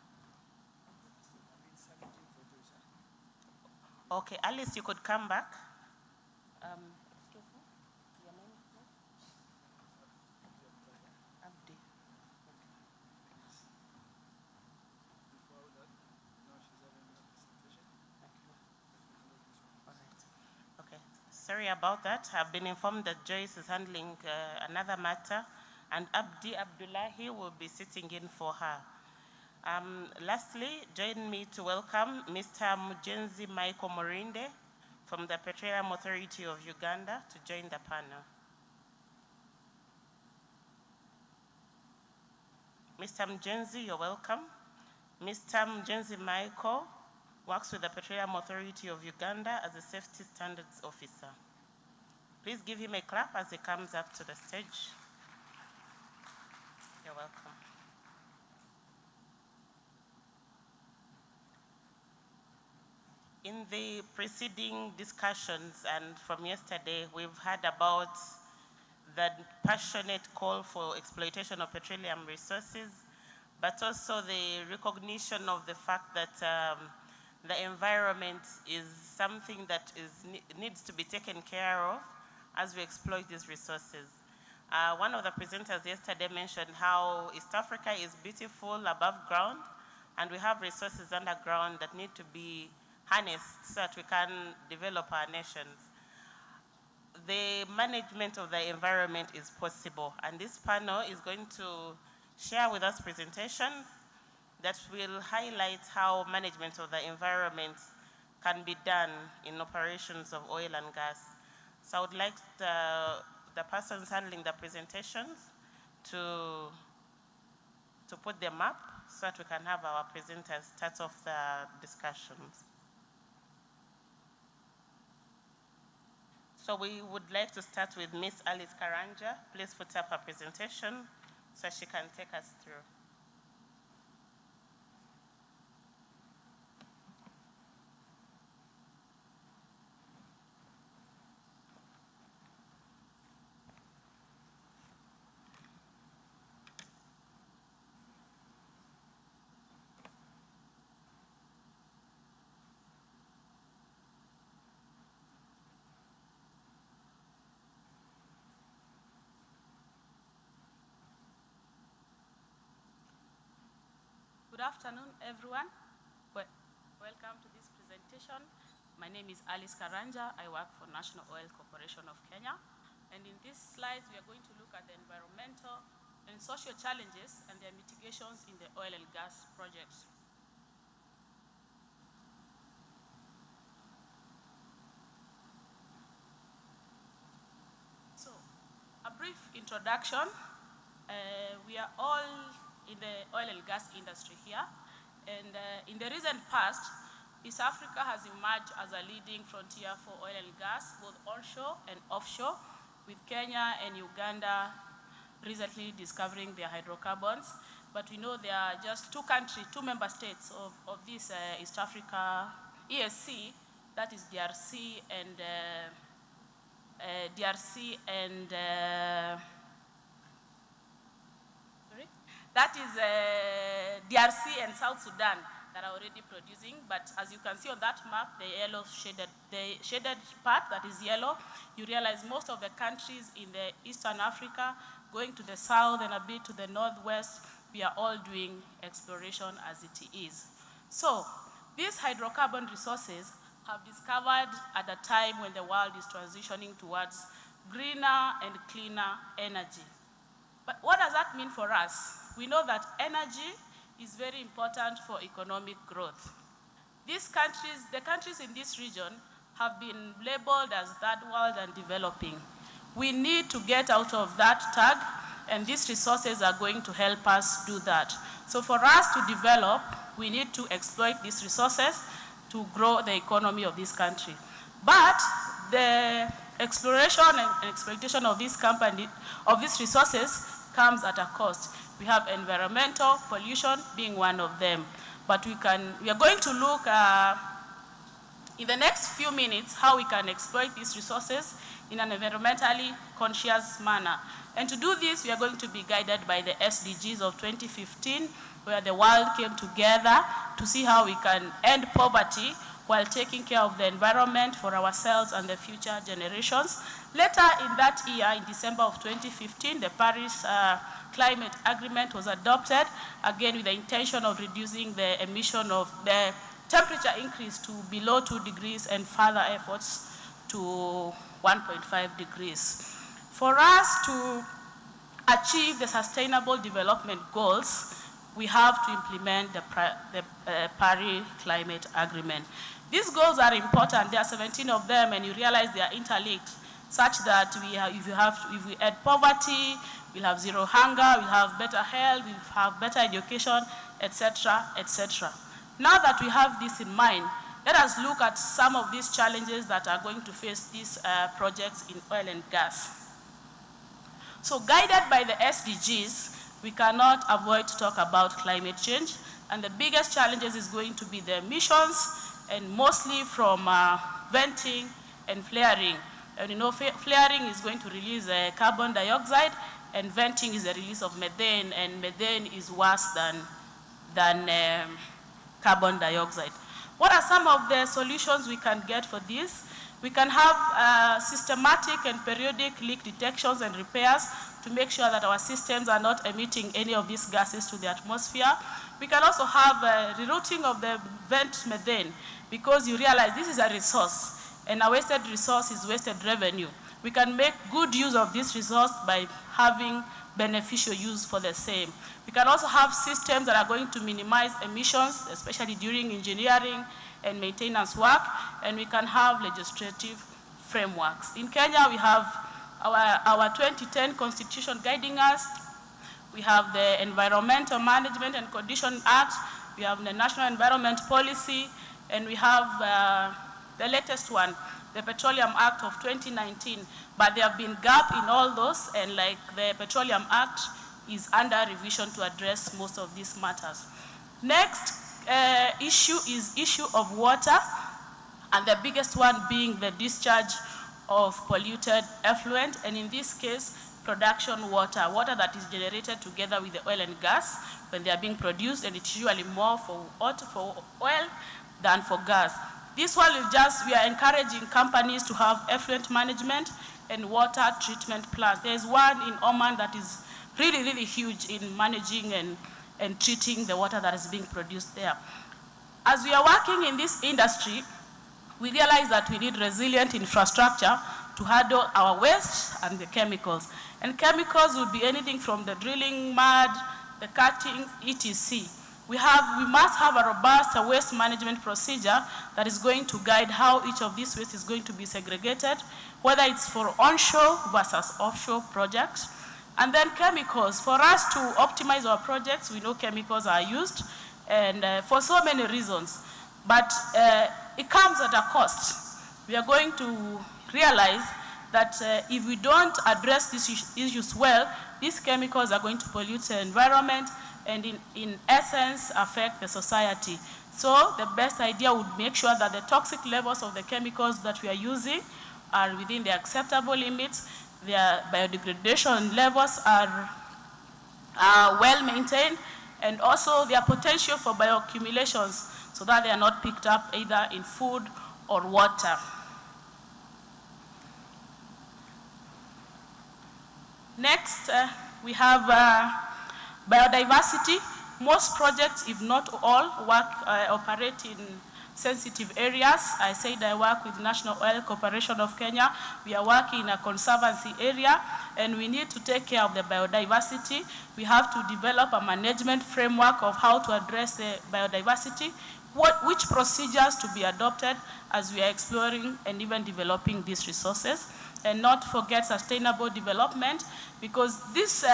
Okay, Alice, you could come back. Excuse me, your name is Abdi. Okay, sorry about that. I've been informed that Joyce is handling another matter, and Abdi Abdullahi will be sitting in for her. Lastly, join me to welcome Mr. Mujenzi Michael Morinde from the Petroleum Authority of Uganda to join the panel. Mr. Mujenzi, you're welcome. Mr. Mujenzi Michael works with the Petroleum Authority of Uganda as a safety standards officer. Please give him a clap as he comes up to the stage. You're welcome. In the preceding discussions and from yesterday, we've heard about the passionate call for exploitation of petroleum resources, but also the recognition of the fact that the environment is something that needs to be taken care of as we exploit these resources. One of the presenters yesterday mentioned how East Africa is beautiful above ground, and we have resources underground that need to be harnessed so that we can develop our nations. The management of the environment is possible, and this panel is going to share with us presentations that will highlight how management of the environment can be done in operations of oil and gas. So I would like the persons handling the presentations to put them up so that we can have our presenters start off the discussions. So we would like to start with Miss Alice Karanja. Please put up her presentation so she can take us through. Good afternoon, everyone. Welcome to this presentation. My name is Alice Karanja. I work for National Oil Corporation of Kenya. And in these slides, we are going to look at the environmental and social challenges and their mitigations in the oil and gas projects. So, a brief introduction. We are all in the oil and gas industry here. And in the recent past, East Africa has emerged as a leading frontier for oil and gas, both onshore and offshore, with Kenya and Uganda recently discovering their hydrocarbons. But we know there are just two member states of this East Africa ESC, that is DRC and DRC and South Sudan that are already producing. But as you can see on that map, the shaded part that is yellow, you realize most of the countries in the Eastern Africa, going to the south and a bit to the northwest, we are all doing exploration as it is. So these hydrocarbon resources have discovered at a time when the world is transitioning towards greener and cleaner energy. But what does that mean for us? We know that energy is very important for economic growth. The countries in this region have been labeled as third world and developing. We need to get out of that tag, and these resources are going to help us do that. So for us to develop, we need to exploit these resources to grow the economy of this country. But the exploration and exploitation of these resources comes at a cost. We have environmental pollution being one of them. But we are going to look in the next few minutes how we can exploit these resources in an environmentally conscious manner. And to do this, we are going to be guided by the SDGs of 2015, where the world came together to see how we can end poverty while taking care of the environment for ourselves and the future generations. Later in that year, in December of 2015, the Paris Climate Agreement was adopted, again with the intention of reducing the emission of the temperature increase to below 2 degrees and further efforts to 1.5 degrees. For us to achieve the Sustainable Development Goals, we have to implement the Paris Climate Agreement. These goals are important. There are 17 of them, and you realize they are interlinked, such that if we end poverty, we'll have zero hunger, we'll have better health, we'll have better education, etc., etc. Now that we have this in mind, let us look at some of these challenges that are going to face these projects in oil and gas. So guided by the SDGs, we cannot avoid to talk about climate change, and the biggest challenges is going to be the emissions, and mostly from venting and flaring. And you know, flaring is going to release carbon dioxide, and venting is the release of methane, and methane is worse than carbon dioxide. What are some of the solutions we can get for this? We can have systematic and periodic leak detections and repairs to make sure that our systems are not emitting any of these gases to the atmosphere. We can also have rerouting of the vent methane, because you realize this is a resource, and a wasted resource is wasted revenue. We can make good use of this resource by having beneficial use for the same. We can also have systems that are going to minimize emissions, especially during engineering and maintenance work, and we can have legislative frameworks. In Kenya, we have our 2010 Constitution guiding us. We have the Environmental Management and Condition Act. We have the National Environment Policy, and we have the latest one, the Petroleum Act of 2019. But there have been gaps in all those, and like the Petroleum Act is under revision to address most of these matters. Next issue is issue of water, and the biggest one being the discharge of polluted effluent, and in this case, production water that is generated together with the oil and gas when they are being produced, and it's usually more for oil than for gas. This one we are encouraging companies to have effluent management and water treatment plants. There's one in Oman that is really, really huge in managing and and treating the water that is being produced there. As we are working in this industry, we realize that we need resilient infrastructure to handle our waste and the chemicals. And chemicals will be anything from the drilling, mud, the cutting, etc. We must have a robust waste management procedure that is going to guide how each of these waste is going to be segregated, whether it's for onshore versus offshore projects. And then chemicals. For us to optimize our projects, we know chemicals are used, and for so many reasons. But it comes at a cost. We are going to realize that if we don't address these issues well, these chemicals are going to pollute the environment and in essence affect the society. So the best idea would make sure that the toxic levels of the chemicals that we are using are within the acceptable limits, their biodegradation levels are well maintained, and also their potential for bioaccumulations so that they are not picked up either in food or water. Next, we have biodiversity. Most projects, if not all, operate in sensitive areas. I said I work with National Oil Corporation of Kenya. We are working in a conservancy area, and we need to take care of the biodiversity. We have to develop a management framework of how to address the biodiversity, which procedures to be adopted as we are exploring and even developing these resources. And not forget sustainable development, because these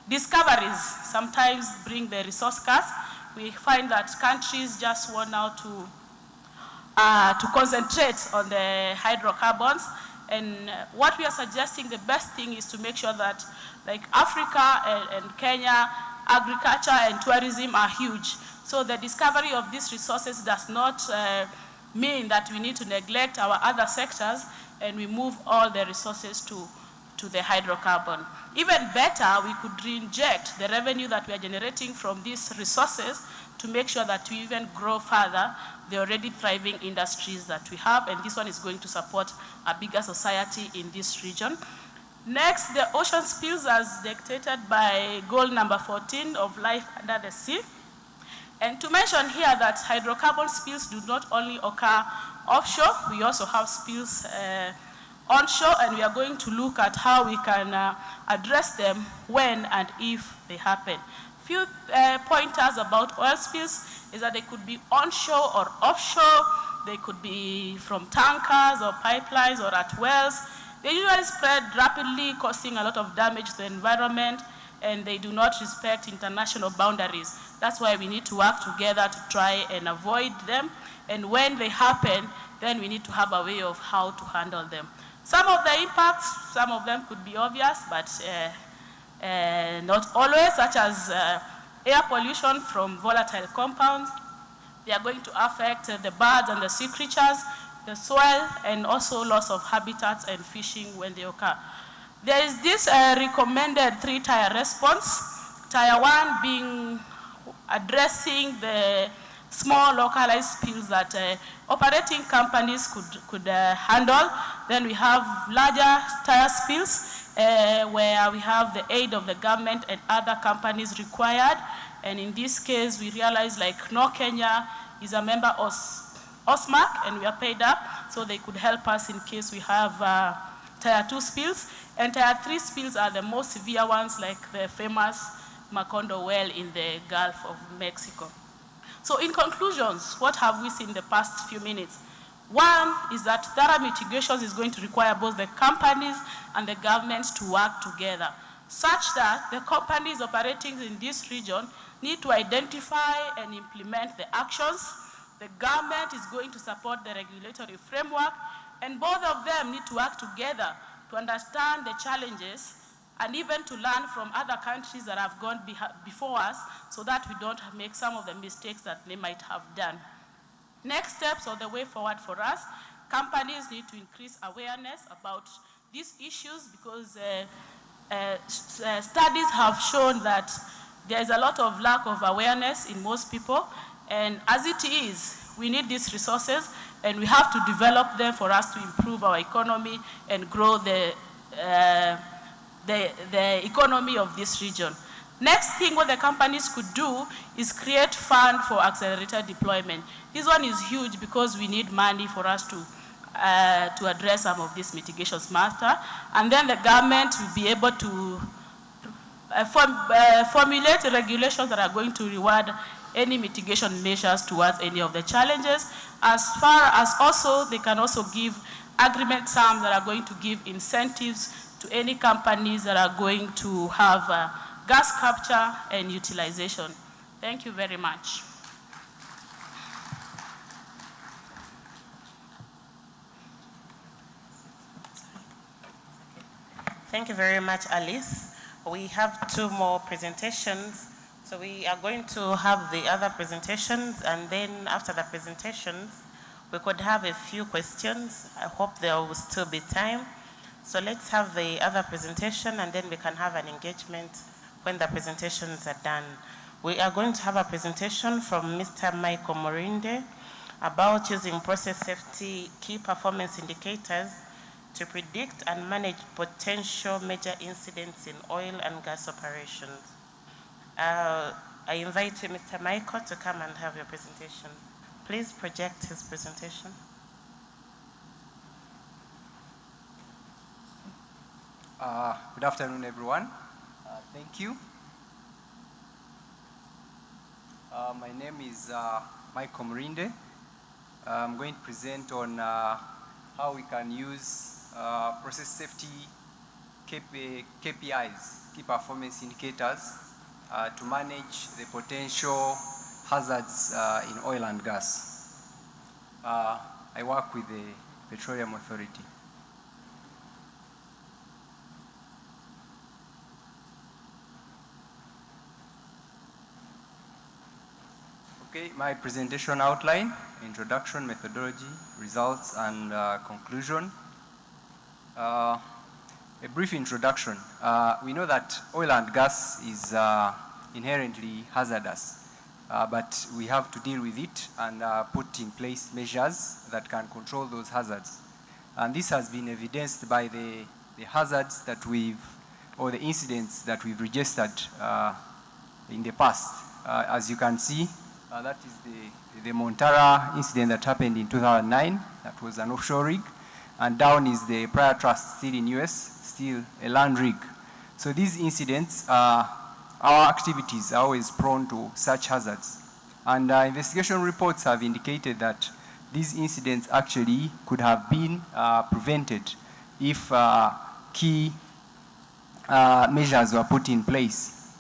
discoveries sometimes bring the resource curse. We find that countries just want now to concentrate on the hydrocarbons. And what we are suggesting, the best thing is to make sure that, like Africa and Kenya, agriculture and tourism are huge. So the discovery of these resources does not mean that we need to neglect our other sectors and we move all the resources to the hydrocarbon. Even better, we could reinject the revenue that we are generating from these resources to make sure that we even grow further the already thriving industries that we have, and this one is going to support a bigger society in this region. Next, the ocean spills as dictated by goal number 14 of life under the sea. And to mention here that hydrocarbon spills do not only occur offshore, we also have spills onshore, and we are going to look at how we can address them when and if they happen. Few pointers about oil spills is that they could be onshore or offshore. They could be from tankers or pipelines or at wells. They usually spread rapidly, causing a lot of damage to the environment, and they do not respect international boundaries. That's why we need to work together to try and avoid them. And when they happen, then we need to have a way of how to handle them. Some of the impacts, some of them could be obvious, but not always, such as air pollution from volatile compounds. They are going to affect the birds and the sea creatures, the soil, and also loss of habitats and fishing when they occur. There is this recommended 3-tier response. Tier 1 being addressing the small localized spills that operating companies could handle. Then we have larger tier spills where we have the aid of the government and other companies required. And in this case, we realize like Kenya is a member of OSMAC, and we are paid up, so they could help us in case we have tier 2 spills. And tier 3 spills are the most severe ones, like the famous Macondo well in the Gulf of Mexico. So in conclusions, what have we seen in the past few minutes? One is that thorough mitigation is going to require both the companies and the governments to work together, such that the companies operating in this region need to identify and implement the actions. The government is going to support the regulatory framework, and both of them need to work together to understand the challenges and even to learn from other countries that have gone before us so that we don't make some of the mistakes that they might have done. Next steps or the way forward for us, companies need to increase awareness about these issues, because studies have shown that there is a lot of lack of awareness in most people, and as it is, we need these resources and we have to develop them for us to improve our economy and grow the economy of this region. Next thing what the companies could do is create fund for accelerated deployment. This one is huge because we need money for us to address some of these mitigations matter. And then the government will be able to formulate regulations that are going to reward any mitigation measures towards any of the challenges. As far as also, they can also give agreement terms that are going to give incentives to any companies that are going to have gas capture and utilization. Thank you very much. Thank you very much, Alice. We have 2 more presentations. So we are going to have the other presentations, and then after the presentations, we could have a few questions. I hope there will still be time. So let's have the other presentation, and then we can have an engagement when the presentations are done. We are going to have a presentation from Mr. Michael Morinde about using process safety key performance indicators to predict and manage potential major incidents in oil and gas operations. I invite you, Mr. Michael, to come and have your presentation. Please project his presentation. Good afternoon, everyone. Thank you. My name is Michael Morinde. I'm going to present on how we can use process safety KPIs, key performance indicators, to manage the potential hazards in oil and gas. I work with the Petroleum Authority. Okay, my presentation outline: introduction, methodology, results, and conclusion. A brief introduction. We know that oil and gas is inherently hazardous, but we have to deal with it and put in place measures that can control those hazards. And this has been evidenced by the hazards that or the incidents that we've registered in the past. As you can see, that is the Montara incident that happened in 2009. That was an offshore rig. And down is the prior trust, still in US, still a land rig. So these incidents, our activities are always prone to such hazards. And investigation reports have indicated that these incidents actually could have been prevented if key measures were put in place.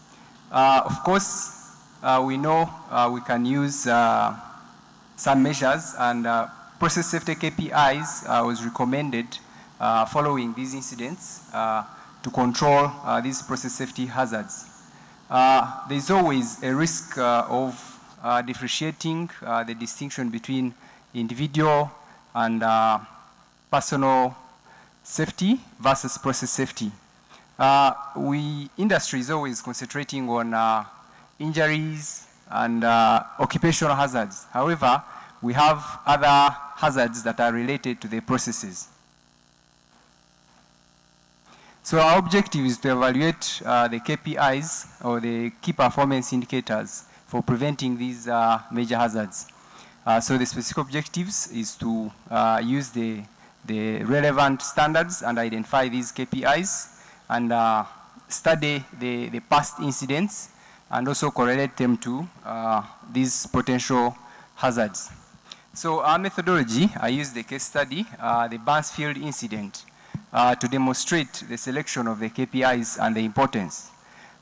Of course, we know we can use some measures, and process safety KPIs was recommended following these incidents to control these process safety hazards. There's always a risk of differentiating the distinction between individual and personal safety versus process safety. Industry is always concentrating on injuries and occupational hazards. However, we have other hazards that are related to the processes. So our objective is to evaluate the KPIs, or the key performance indicators, for preventing these major hazards. So the specific objectives is to use the relevant standards and identify these KPIs, and study the past incidents, and also correlate them to these potential hazards. So our methodology, I used the case study, the Barnesfield incident, to demonstrate the selection of the KPIs and the importance.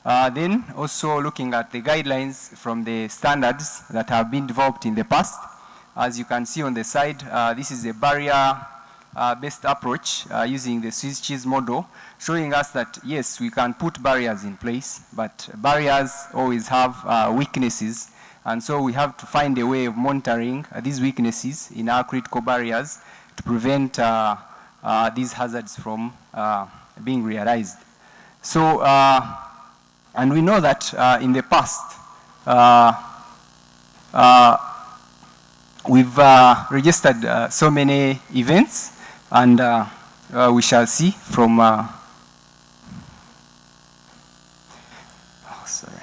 Then also looking at the guidelines from the standards that have been developed in the past. As you can see on the side, this is a barrier-based approach using the Swiss cheese model, showing us that yes, we can put barriers in place, but barriers always have weaknesses. And so we have to find a way of monitoring these weaknesses in our critical barriers to prevent these hazards from being realized. So, and we know that in the past, we've registered so many events, and we shall see from, sorry.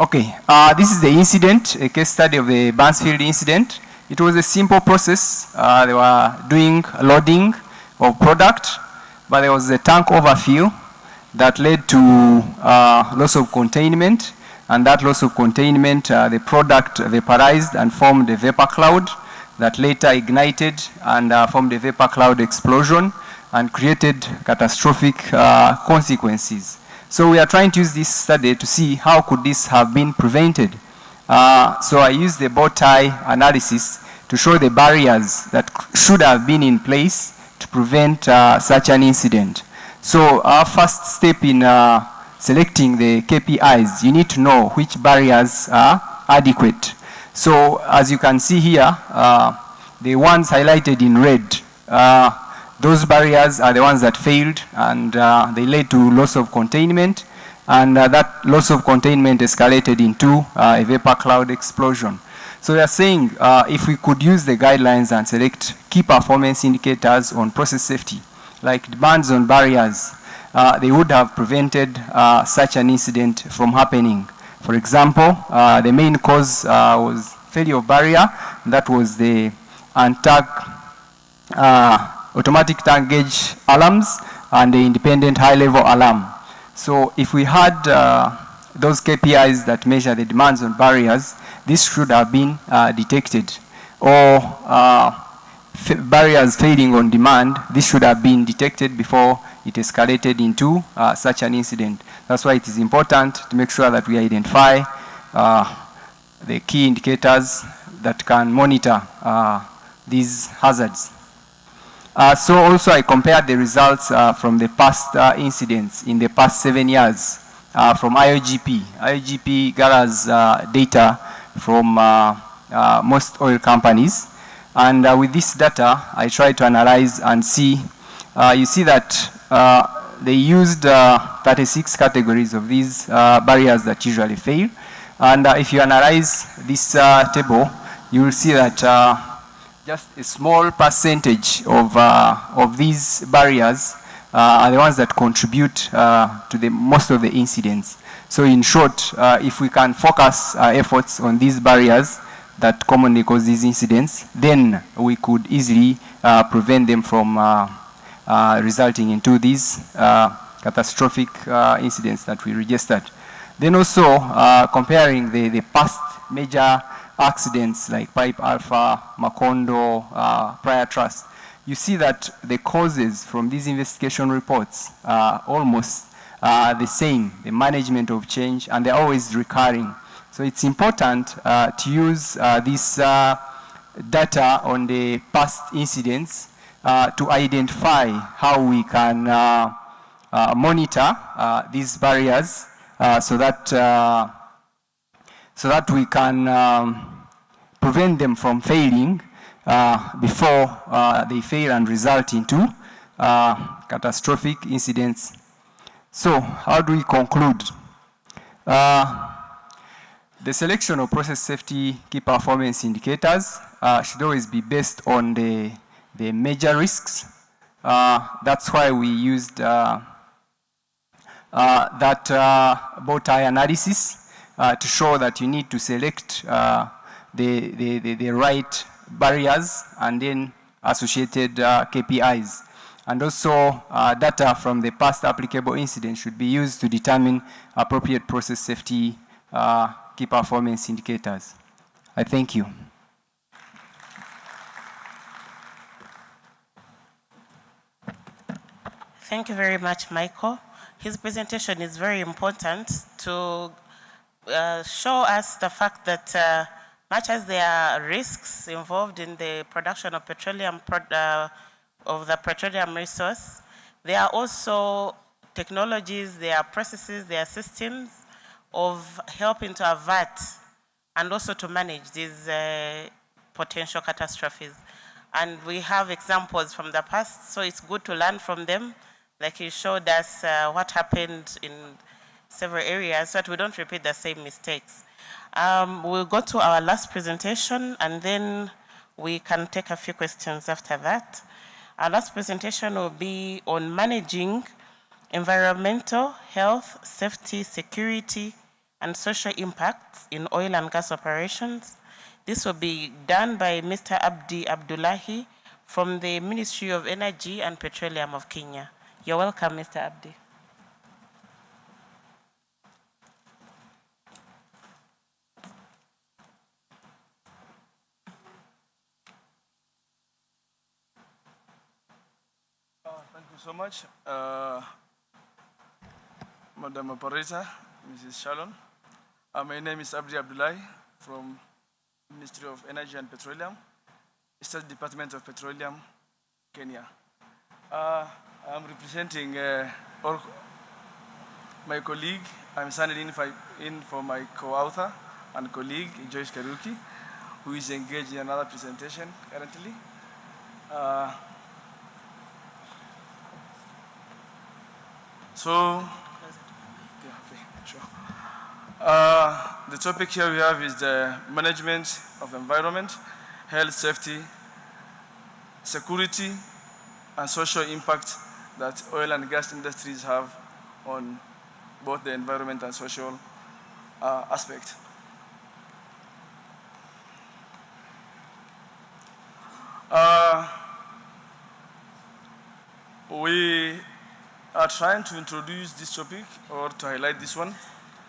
Okay, this is the incident, a case study of the Bansfield incident. It was a simple process. They were doing loading of product, but there was a tank overfill that led to loss of containment, and that loss of containment, the product vaporized and formed a vapor cloud that later ignited and formed a vapor cloud explosion and created catastrophic consequences. So we are trying to use this study to see how could this have been prevented. So I used the bow tie analysis to show the barriers that should have been in place to prevent such an incident. So our first step in selecting the KPIs, you need to know which barriers are adequate. So as you can see here, the ones highlighted in red, those barriers are the ones that failed, and they led to loss of containment, and that loss of containment escalated into a vapor cloud explosion. So we are saying if we could use the guidelines and select key performance indicators on process safety, like demands on barriers, they would have prevented such an incident from happening. For example, the main cause was failure of barrier. That was the automatic tank gauge alarms and the independent high-level alarm. So if we had those KPIs that measure the demands on barriers, this should have been detected. Or barriers failing on demand, this should have been detected before it escalated into such an incident. That's why it is important to make sure that we identify the key indicators that can monitor these hazards. So also I compared the results from the past incidents in the past 7 years from IOGP. IOGP gathers data from most oil companies. And with this data, I tried to analyze and see, you see that they used 36 categories of these barriers that usually fail. And if you analyze this table, you will see that just a small percentage of these barriers are the ones that contribute to the most of the incidents. So in short, if we can focus our efforts on these barriers that commonly cause these incidents, then we could easily prevent them from resulting into these catastrophic incidents that we registered. Then also comparing the past major accidents like Pipe Alpha, Macondo, Prior Trust, you see that the causes from these investigation reports are almost the same, the management of change, and they're always recurring. So it's important to use this data on the past incidents to identify how we can monitor these barriers so that we can prevent them from failing before they fail and result into catastrophic incidents. So how do we conclude? The selection of process safety key performance indicators should always be based on the major risks. That's why we used that bow tie analysis to show that you need to select the right barriers and then associated KPIs. And also data from the past applicable incidents should be used to determine appropriate process safety key performance indicators. I thank you. Thank you very much, Michael. His presentation is very important to show us the fact that much as there are risks involved in the production of petroleum, of the petroleum resource, there are also technologies, there are processes, there are systems of helping to avert and also to manage these potential catastrophes. And we have examples from the past, so it's good to learn from them. Like he showed us what happened in several areas, so that we don't repeat the same mistakes. We'll go to our last presentation, and then we can take a few questions after that. Our last presentation will be on managing environmental, health, safety, security, and social impacts in oil and gas operations. This will be done by Mr. Abdi Abdullahi from the Ministry of Energy and Petroleum of Kenya. You're welcome, Mr. Abdi. Thank you so much, Madam Operator, Mrs. Shalom. My name is Abdi Abdullahi from Ministry of Energy and Petroleum, State Department of Petroleum, Kenya. I'm representing my colleague. I'm standing in for my co-author and colleague, Joyce Karuki, who is engaged in another presentation currently. The topic here we have is the management of environment, health, safety, security, and social impact that oil and gas industries have on both the environment and social aspect. We are trying to introduce this topic or to highlight this one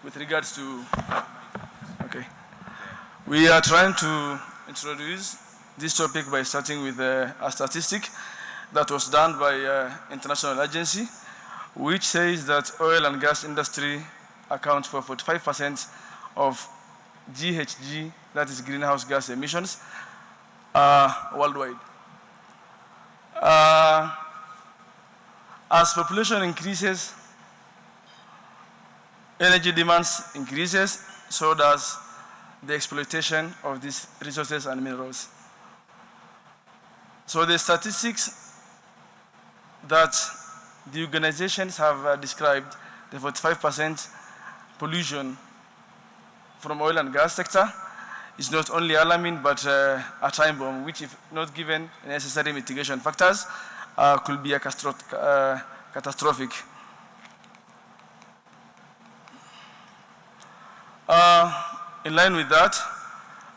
with regards to, we are trying to introduce this topic by starting with a statistic that was done by an international agency, which says that oil and gas industry accounts for 45% of GHG, that is greenhouse gas emissions, worldwide. As population increases, energy demands increases, so does the exploitation of these resources and minerals. So the statistics that the organizations have described, the 45% pollution from oil and gas sector, is not only alarming but a time bomb, which if not given necessary mitigation factors, could be a catastrophic. In line with that,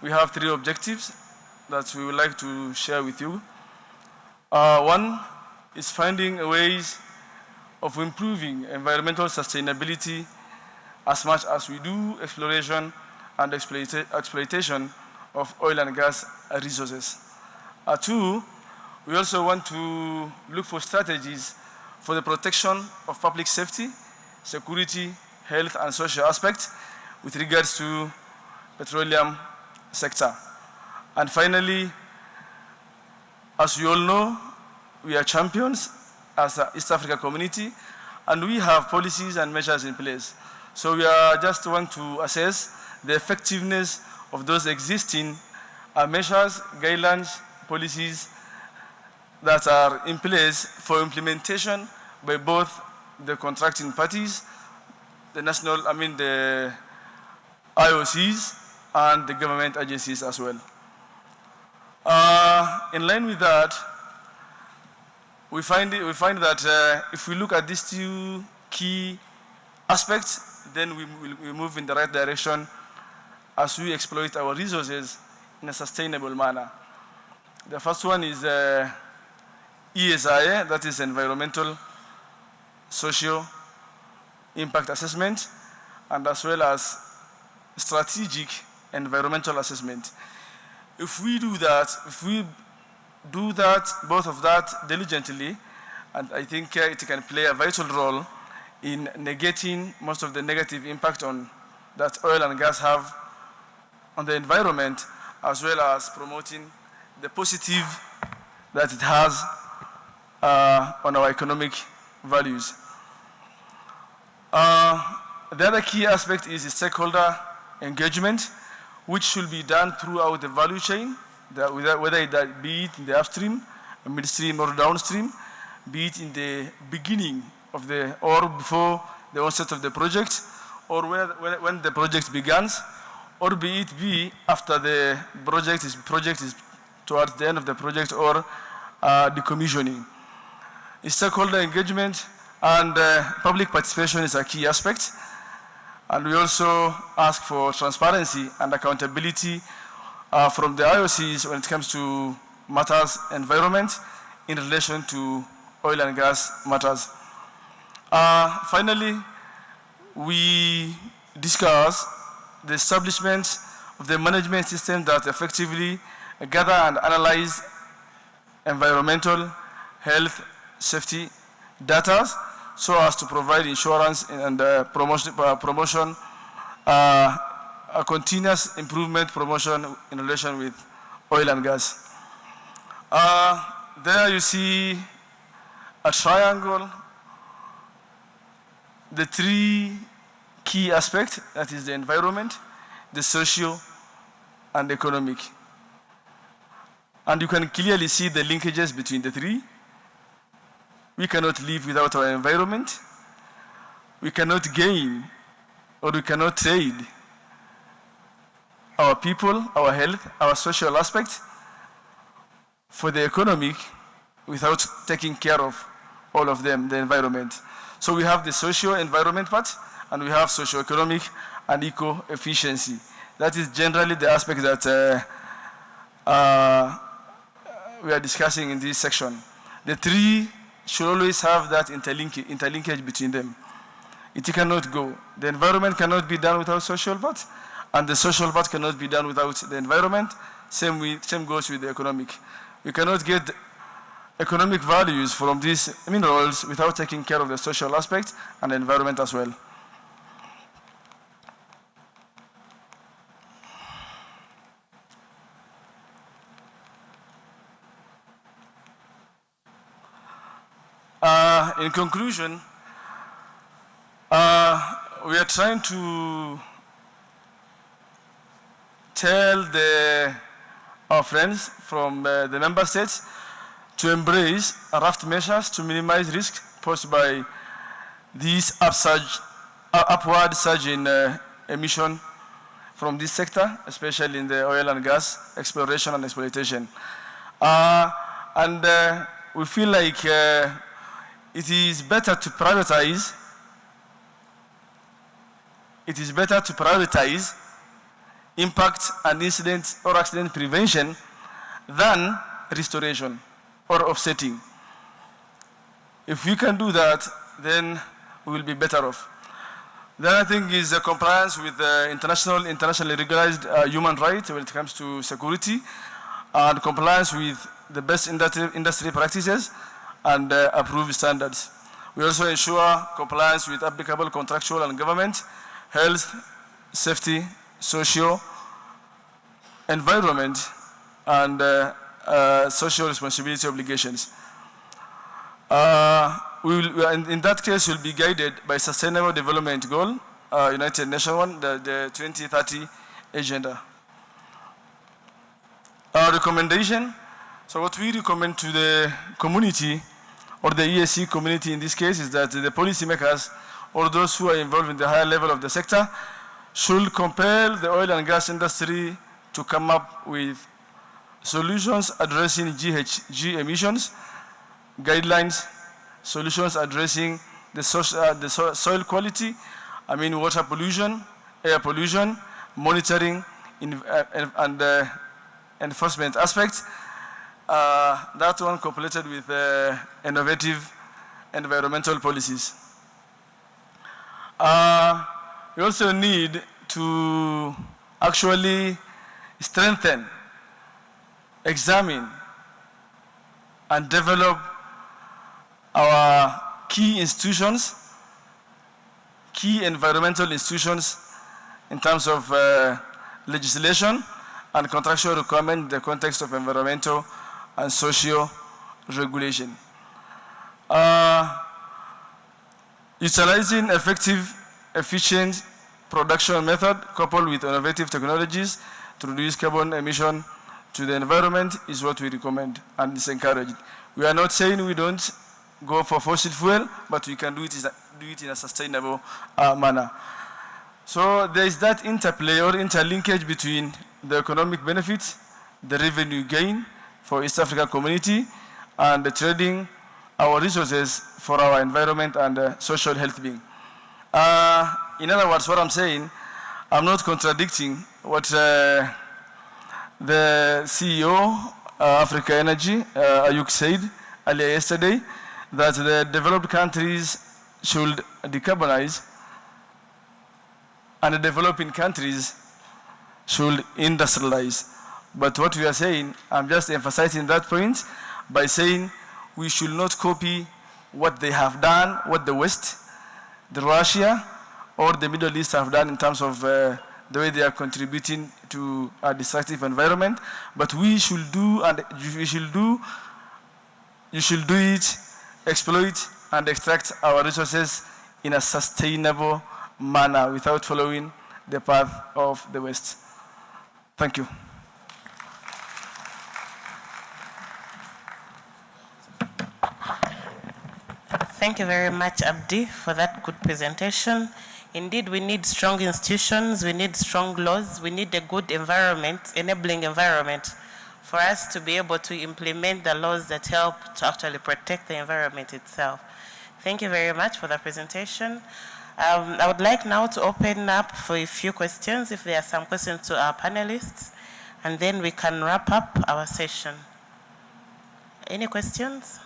we have 3 objectives that we would like to share with you. One is finding ways of improving environmental sustainability as much as we do exploration and exploitation of oil and gas resources. 2, we also want to look for strategies for the protection of public safety, security, health, and social aspects with regards to petroleum sector. And finally, as you all know, we are champions as an East Africa community, and we have policies and measures in place. So we are just want to assess the effectiveness of those existing measures, guidelines, policies that are in place for implementation by both the contracting parties, the IOCs, and the government agencies as well. In line with that, we find that if we look at these 2 key aspects, then we move in the right direction as we exploit our resources in a sustainable manner. The first one is ESIA, that is environmental, social impact assessment, and as well as strategic environmental assessment. If we do that, both of that diligently, and I think it can play a vital role in negating most of the negative impact that oil and gas have on the environment, as well as promoting the positive that it has on our economic values. The other key aspect is stakeholder engagement, which should be done throughout the value chain, whether it be it in the upstream, midstream, or downstream, be it in the beginning of or before the onset of the project, or when the project begins, or be it after the project is towards the end of the project or decommissioning. Stakeholder engagement and public participation is a key aspect. And we also ask for transparency and accountability from the IOCs when it comes to matters environment in relation to oil and gas matters. Finally, we discuss the establishment of the management system that effectively gather and analyze environmental, health, safety data so as to provide insurance and promotion, a continuous improvement promotion in relation with oil and gas. There you see a triangle, the three key aspects, that is the environment, the social, and economic. And you can clearly see the linkages between the three. We cannot live without our environment. We cannot gain or we cannot trade our people, our health, our social aspect for the economic without taking care of all of them, the environment. So we have the socio-environment part, and we have socio-economic and eco-efficiency. That is generally the aspect that we are discussing in this section. The three should always have that interlinkage between them. It cannot go. The environment cannot be done without social part, and the social part cannot be done without the environment. Same goes with the economic. We cannot get economic values from these minerals without taking care of the social aspect and the environment as well. In conclusion, we are trying to tell our friends from the member states to embrace raft measures to minimize risk posed by this upward surge in emission from this sector, especially in the oil and gas exploration and exploitation. We feel like it is better to prioritize. It is better to prioritize impact and incident or accident prevention than restoration or offsetting. If we can do that, then we will be better off. The other thing is compliance with internationally recognized human rights when it comes to security, and compliance with the best industry practices and approved standards. We also ensure compliance with applicable contractual and government, health, safety, social, environment, and social responsibility obligations. In that case, we'll be guided by Sustainable Development Goal, United Nations one, the 2030 Agenda. Our recommendation, so what we recommend to the community, or the ESC community in this case, is that the policymakers or those who are involved in the higher level of the sector should compel the oil and gas industry to come up with solutions addressing GHG emissions, guidelines, solutions addressing the soil quality, water pollution, air pollution, monitoring, and enforcement aspects. That one completed with innovative environmental policies. We also need to actually strengthen, examine, and develop our key institutions, key environmental institutions in terms of legislation and contractual requirement in the context of environmental and social regulation. Utilizing effective, efficient production method coupled with innovative technologies to reduce carbon emission to the environment is what we recommend and is encouraged. We are not saying we don't go for fossil fuel, but we can do it in a sustainable manner. So there is that interplay or interlinkage between the economic benefits, the revenue gain for East African community, and the trading our resources for our environment and social health being. in other words, what I'm saying, I'm not contradicting what the CEO, Africa Energy, Ayuk said earlier yesterday, that the developed countries should decarbonize and the developing countries should industrialize. But what we are saying, I'm just emphasizing that point by saying we should not copy what they have done, what the West, the Russia, or the Middle East have done in terms of the way they are contributing to a destructive environment. But we should do, and you should do it, exploit and extract our resources in a sustainable manner without following the path of the West. Thank you. Thank you very much, Abdi, for that good presentation. Indeed, we need strong institutions, we need strong laws, we need a good environment, enabling environment for us to be able to implement the laws that help to actually protect the environment itself. Thank you very much for the presentation. I would like now to open up for a few questions, if there are some questions to our panelists, and then we can wrap up our session. Any questions?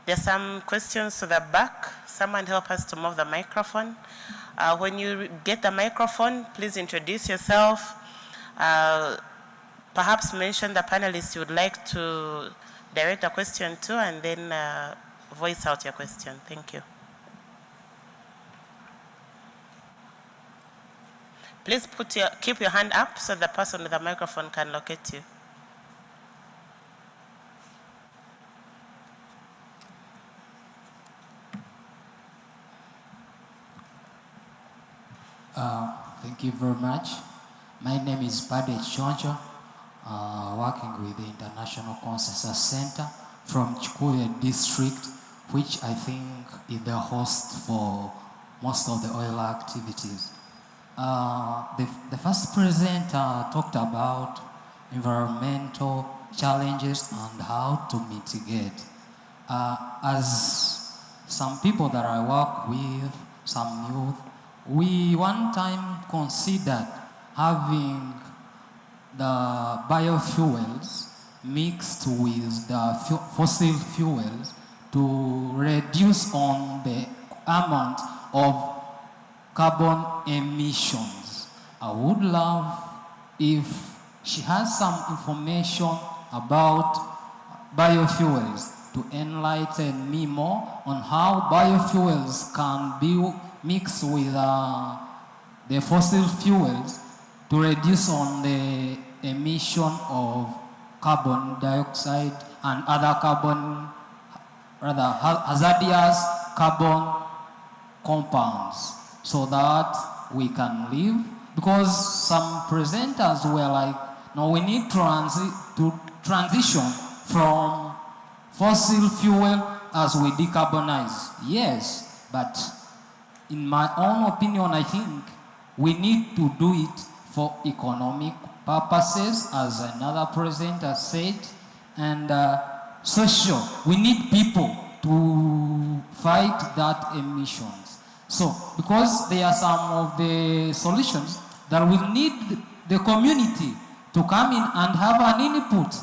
There are some questions to the back. Someone help us to move the microphone. When you get the microphone, please introduce yourself. Perhaps mention the panelists you would like to direct a question to, and then voice out your question. Thank you. Please keep your hand up so the person with the microphone can locate you. Thank you very much. My name is Pade Choncho, working with the International Consensus Center from Chikuya District, which I think is the host for most of the oil activities. The first presenter talked about environmental challenges and how to mitigate. As some people that I work with, some youth, we one time considered having the biofuels mixed with the fossil fuels to reduce on the amount of carbon emissions. I would love if she has some information about biofuels to enlighten me more on how biofuels can be mixed with the fossil fuels to reduce on the emission of carbon dioxide and other hazardous carbon compounds, so that we can live. Because some presenters were like, no, we need to transition from fossil fuel as we decarbonize. Yes, but in my own opinion, I think we need to do it for economic purposes, as another presenter said, and social. We need people to fight that emissions. So, because there are some of the solutions that will need the community to come in and have an input.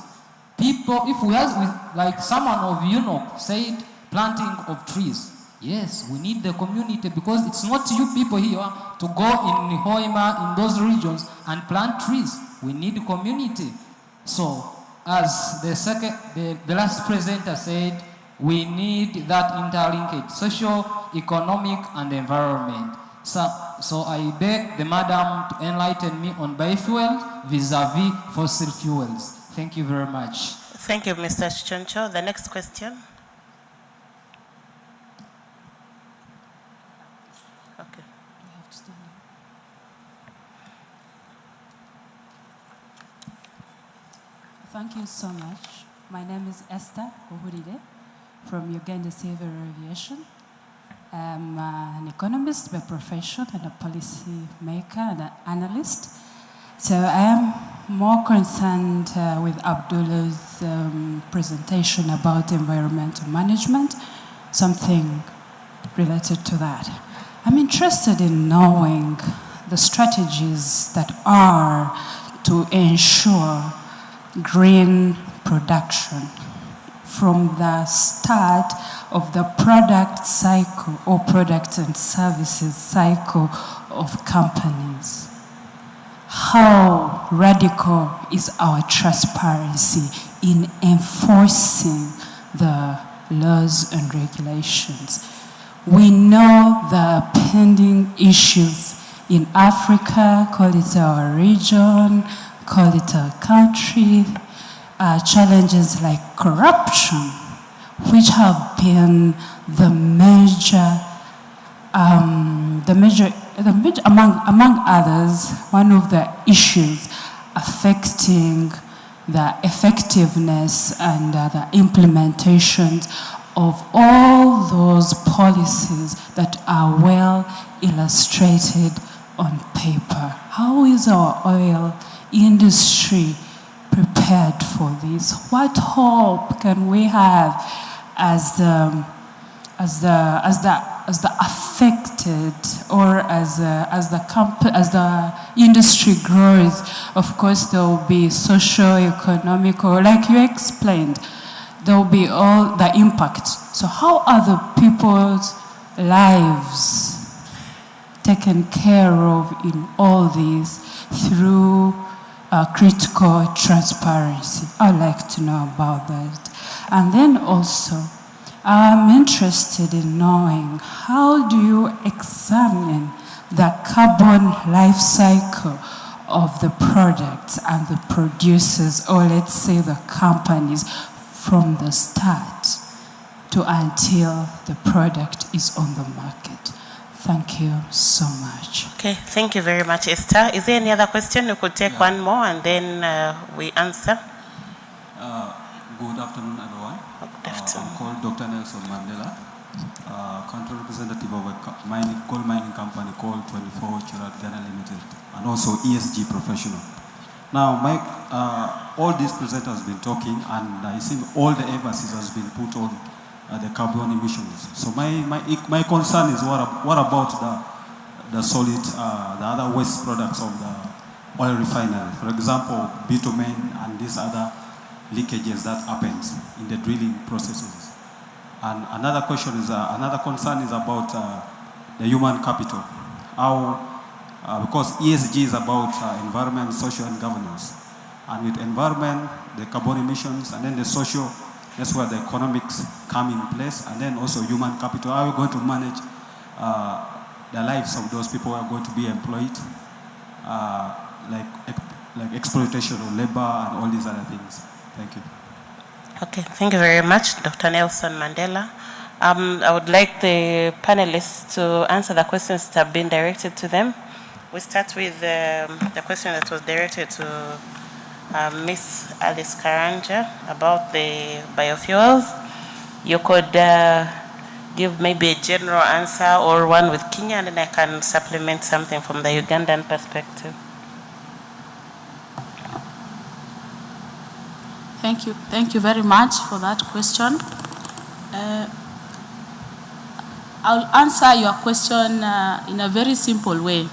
People, if we have, like someone of UNOC said, planting of trees. Yes, we need the community, because it's not you people here to go in Hoima, in those regions, and plant trees. We need the community. So, as the last presenter said, we need that interlinkage, social, economic, and environment. So I beg the madam to enlighten me on biofuels vis-a-vis fossil fuels. Thank you very much. Thank you, Mr. Choncho. The next question. Okay. Thank you so much. My name is Esther Uhuride from Uganda Civil Aviation. I'm an economist by profession and a policy maker and an analyst. So I am more concerned with Abdullah's presentation about environmental management, something related to that. I'm interested in knowing the strategies that are to ensure green production from the start of the product cycle or product and services cycle of companies. How radical is our transparency in enforcing the laws and regulations? We know the pending issues in Africa, call it our region, call it our country, challenges like corruption, which have been among others, one of the issues affecting the effectiveness and the implementation of all those policies that are well illustrated on paper. How is our oil industry prepared for this? What hope can we have as the affected, or as the industry grows? Of course, there will be socio-economic, or like you explained, there will be all the impact. So how are the people's lives taken care of in all this through critical transparency? I'd like to know about that. And then also, I'm interested in knowing, how do you examine the carbon life cycle of the products and the producers, or let's say the companies, from the start to until the product is on the market? Thank you so much. Okay, thank you very much, Esther. Is there any other question? We could take one more and then we answer. Good afternoon, everyone. Good afternoon. I'm called Dr. Nelson Mandela, country representative of a gold mining company called 24 Chirad Ghana Limited, and also ESG professional. Now, all these presenters have been talking, and I think all the emphasis has been put on the carbon emissions. So my concern is what about the solid, the other waste products of the oil refinery? For example, bitumen and these other leakages that happens in the drilling processes. And another question is, another concern is about the human capital. How, because ESG is about environment, social, and governance. And with environment, the carbon emissions, and then the social, that's where the economics come in place, and then also human capital. How are we going to manage the lives of those people who are going to be employed, like exploitation of labor and all these other things? Thank you. Okay, thank you very much, Dr. Nelson Mandela. I would like the panelists to answer the questions that have been directed to them. We start with the question that was directed to Ms. Alice Karanja about the biofuels. You could give maybe a general answer or one with Kenya, and then I can supplement something from the Ugandan perspective. Thank you very much for that question. I'll answer your question in a very simple way.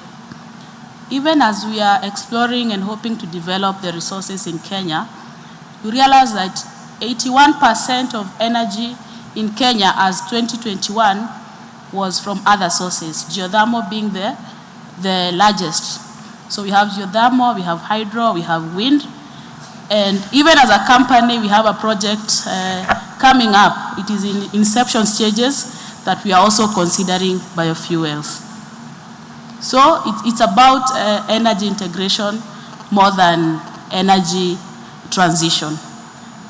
Even as we are exploring and hoping to develop the resources in Kenya, you realize that 81% of energy in Kenya as 2021 was from other sources, geothermal being the largest. So we have geothermal, we have hydro, we have wind. And even as a company, we have a project coming up. It is in inception stages that we are also considering biofuels. So it's about energy integration more than energy transition.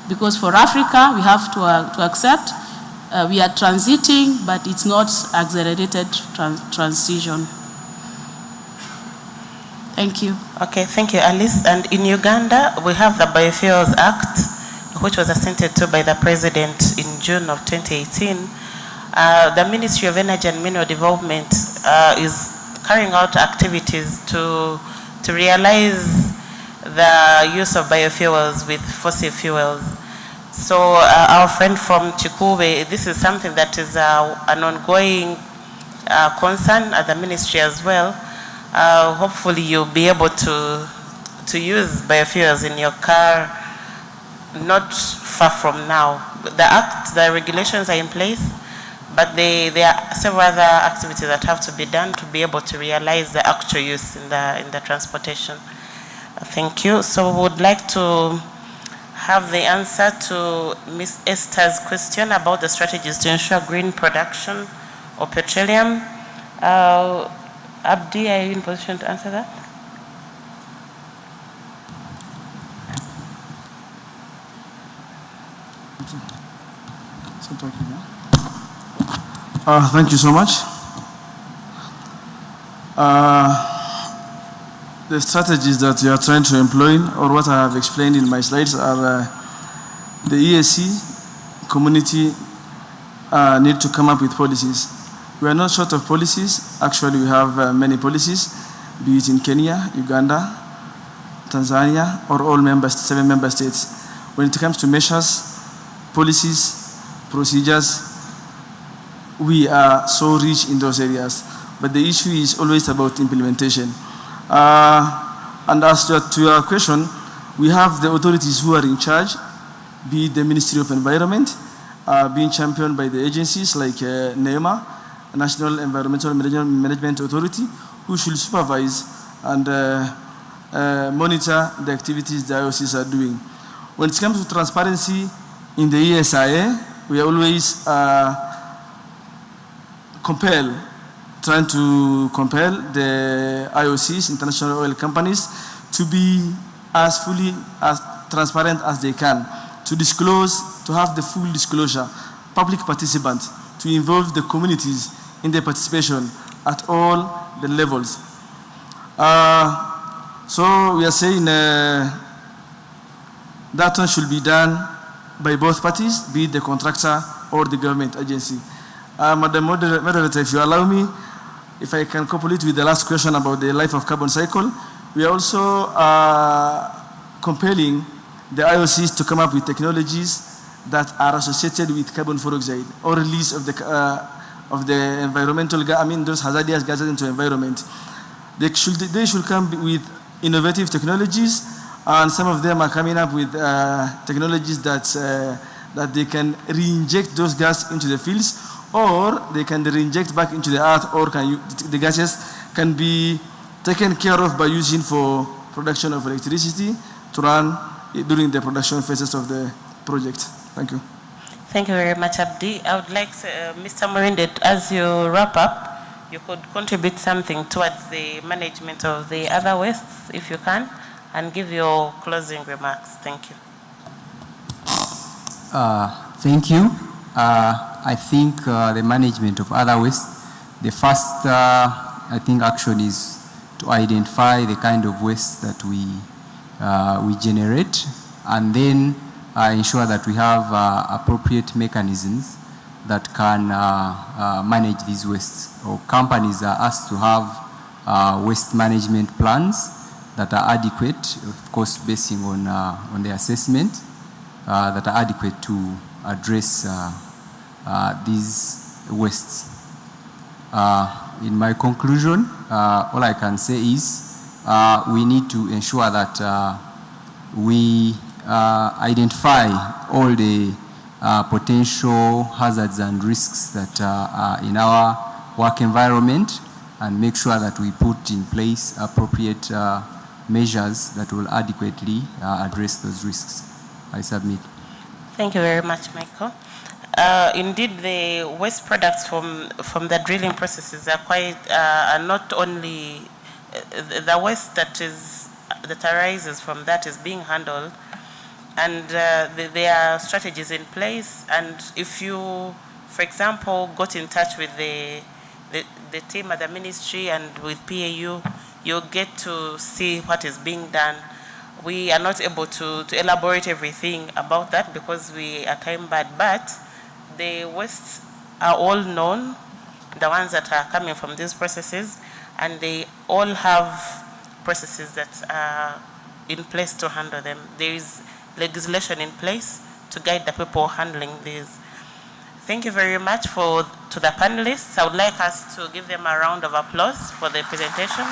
Because for Africa, we have to accept we are transiting, but it's not accelerated transition. Thank you. Okay, thank you, Alice. And in Uganda, we have the Biofuels Act, which was assented to by the President in June of 2018. The Ministry of Energy and Mineral Development is carrying out activities to realize the use of biofuels with fossil fuels. So our friend from Chikube, this is something that is an ongoing concern at the ministry as well. Hopefully you'll be able to use biofuels in your car not far from now. The regulations are in place, but there are several other activities that have to be done to be able to realize the actual use in the transportation. Thank you. So we would like to have the answer to Ms. Esther's question about the strategies to ensure green production of petroleum. Abdi, are you in position to answer that? Thank you so much. The strategies that you are trying to employ, or what I have explained in my slides, are the ESC community need to come up with policies. We are not short of policies. Actually, we have many policies, be it in Kenya, Uganda, Tanzania, or all 7 member states. When it comes to measures, policies, procedures, we are so rich in those areas. But the issue is always about implementation. And as to your question, we have the authorities who are in charge, be it the Ministry of Environment, being championed by the agencies like NEMA, National Environmental Management Authority, who should supervise and monitor the activities the IOCs are doing. When it comes to transparency in the ESIA, we are always trying to compel the IOCs, international oil companies, to be as fully as transparent as they can, to disclose, to have the full disclosure, public participant, to involve the communities in their participation at all the levels. So we are saying that one should be done by both parties, be it the contractor or the government agency. Madam Moderator, if you allow me, if I can couple it with the last question about the life of carbon cycle, we are also compelling the IOCs to come up with technologies that are associated with carbon dioxide or release of the environmental, those hazardous gases into the environment. They should come with innovative technologies, and some of them are coming up with technologies that they can re-inject those gases into the fields, or they can re-inject back into the earth, or the gases can be taken care of by using for production of electricity to run during the production phases of the project. Thank you. Thank you very much, Abdi. I would like Mr. Morinde, as you wrap up, you could contribute something towards the management of the other wastes, if you can, and give your closing remarks. Thank you. Thank you. I think the management of other waste, the first, I think, action is to identify the kind of waste that we generate, and then ensure that we have appropriate mechanisms that can manage these wastes. Or companies are asked to have waste management plans that are adequate, of course, basing on the assessment, that are adequate to address these wastes. In my conclusion, all I can say is we need to ensure that we identify all the potential hazards and risks that are in our work environment, and make sure that we put in place appropriate measures that will adequately address those risks. I submit. Thank you very much, Michael. Indeed, the waste products from the drilling processes are not only the waste that arises from that is being handled, and there are strategies in place. And if you, for example, got in touch with the team at the ministry and with PAU, you'll get to see what is being done. We are not able to elaborate everything about that because we are time-bound, but the wastes are all known, the ones that are coming from these processes, and they all have processes that are in place to handle them. There is legislation in place to guide the people handling these. Thank you very much to the panelists. I would like us to give them a round of applause for their presentation.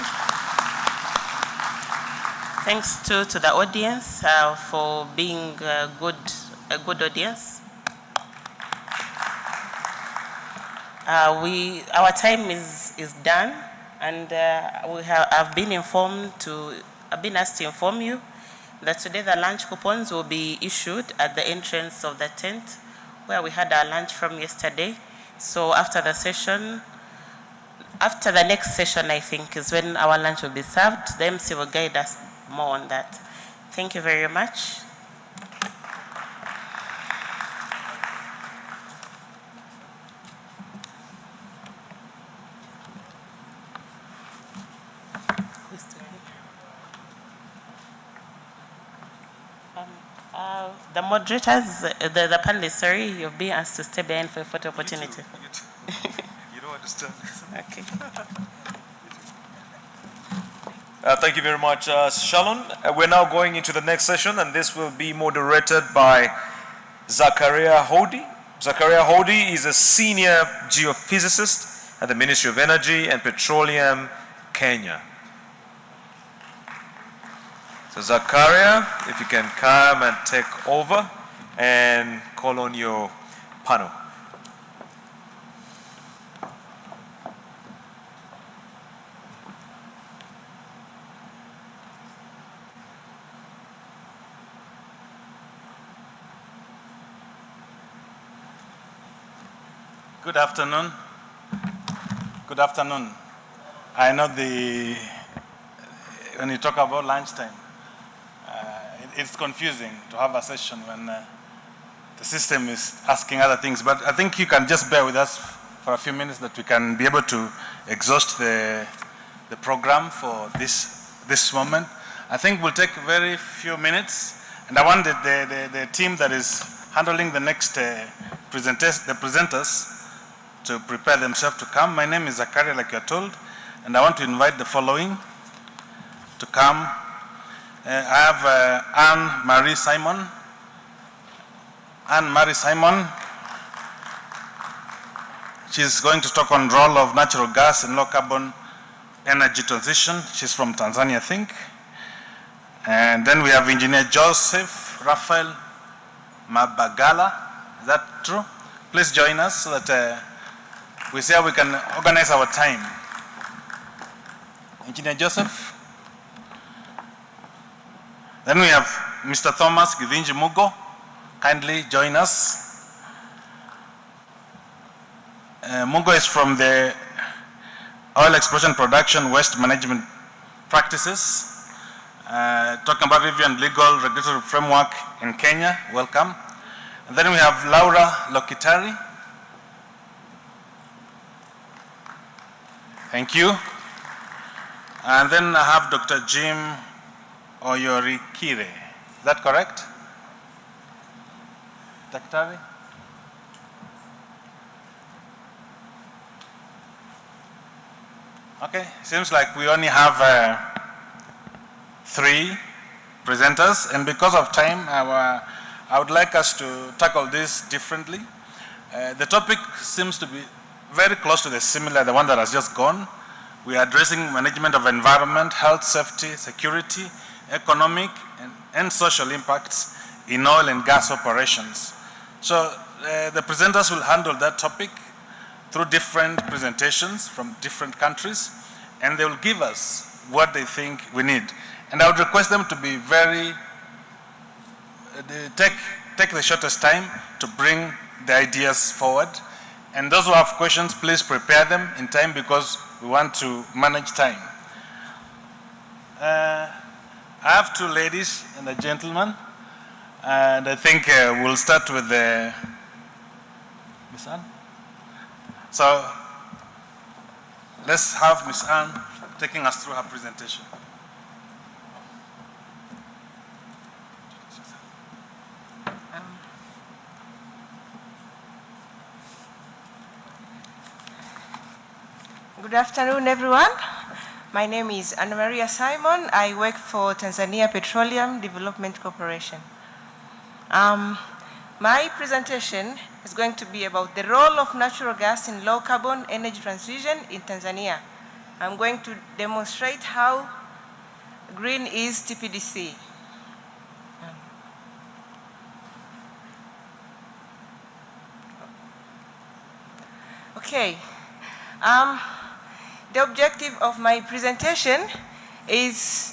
Thanks to the audience for being a good audience. Our time is done, and I've been asked to inform you that today the lunch coupons will be issued at the entrance of the tent where we had our lunch from yesterday. So after the next session, I think, is when our lunch will be served. The MC will guide us more on that. Thank you very much. The moderators, the panelists, sorry, you'll be asked to stay behind for a photo opportunity. You don't understand. Okay. Thank you very much, Shalon. We're now going into the next session, and this will be moderated by Zakaria Hodi. Zakaria Hodi is a senior geophysicist at the Ministry of Energy and Petroleum, Kenya. So Zakaria, if you can come and take over and call on your panel. Good afternoon. Good afternoon. I know when you talk about lunchtime, it's confusing to have a session when the system is asking other things. But I think you can just bear with us for a few minutes that we can be able to exhaust the program for this moment. I think we'll take very few minutes, and I want the team that is handling the next the presenters to prepare themselves to come. My name is Zakaria, like you're told, and I want to invite the following to come. I have Anne-Marie Simon. Anne-Marie Simon. She's going to talk on role of natural gas in low carbon energy transition. She's from Tanzania, I think. And then we have Engineer Joseph Raphael Mabagala. Is that true? Please join us so that we see how we can organize our time. Engineer Joseph. Then we have Mr. Thomas Githinji Mugo. Kindly join us. Mugo is from the Oil Exploration Production Waste Management Practices, talking about review and legal regulatory framework in Kenya. Welcome. And then we have Laura Lokitari. Thank you. And then I have Dr. Jim Oyorikire. Is that correct? Daktari? Okay, seems like we only have 3 presenters, and because of time, I would like us to tackle this differently. The topic seems to be very close to the one that has just gone. We are addressing management of environment, health, safety, security, economic and social impacts in oil and gas operations. So the presenters will handle that topic through different presentations from different countries, and they will give us what they think we need. And I would request them to be take the shortest time to bring the ideas forward. And those who have questions, please prepare them in time because we want to manage time. I have 2 ladies and a gentleman, and I think we'll start with Miss Anne. So let's have Miss Anne taking us through her presentation. Good afternoon, everyone. My name is Anna Maria Simon. I work for Tanzania Petroleum Development Corporation. My presentation is going to be about the role of natural gas in low carbon energy transition in Tanzania. I'm going to demonstrate how green is TPDC. Okay. The objective of my presentation is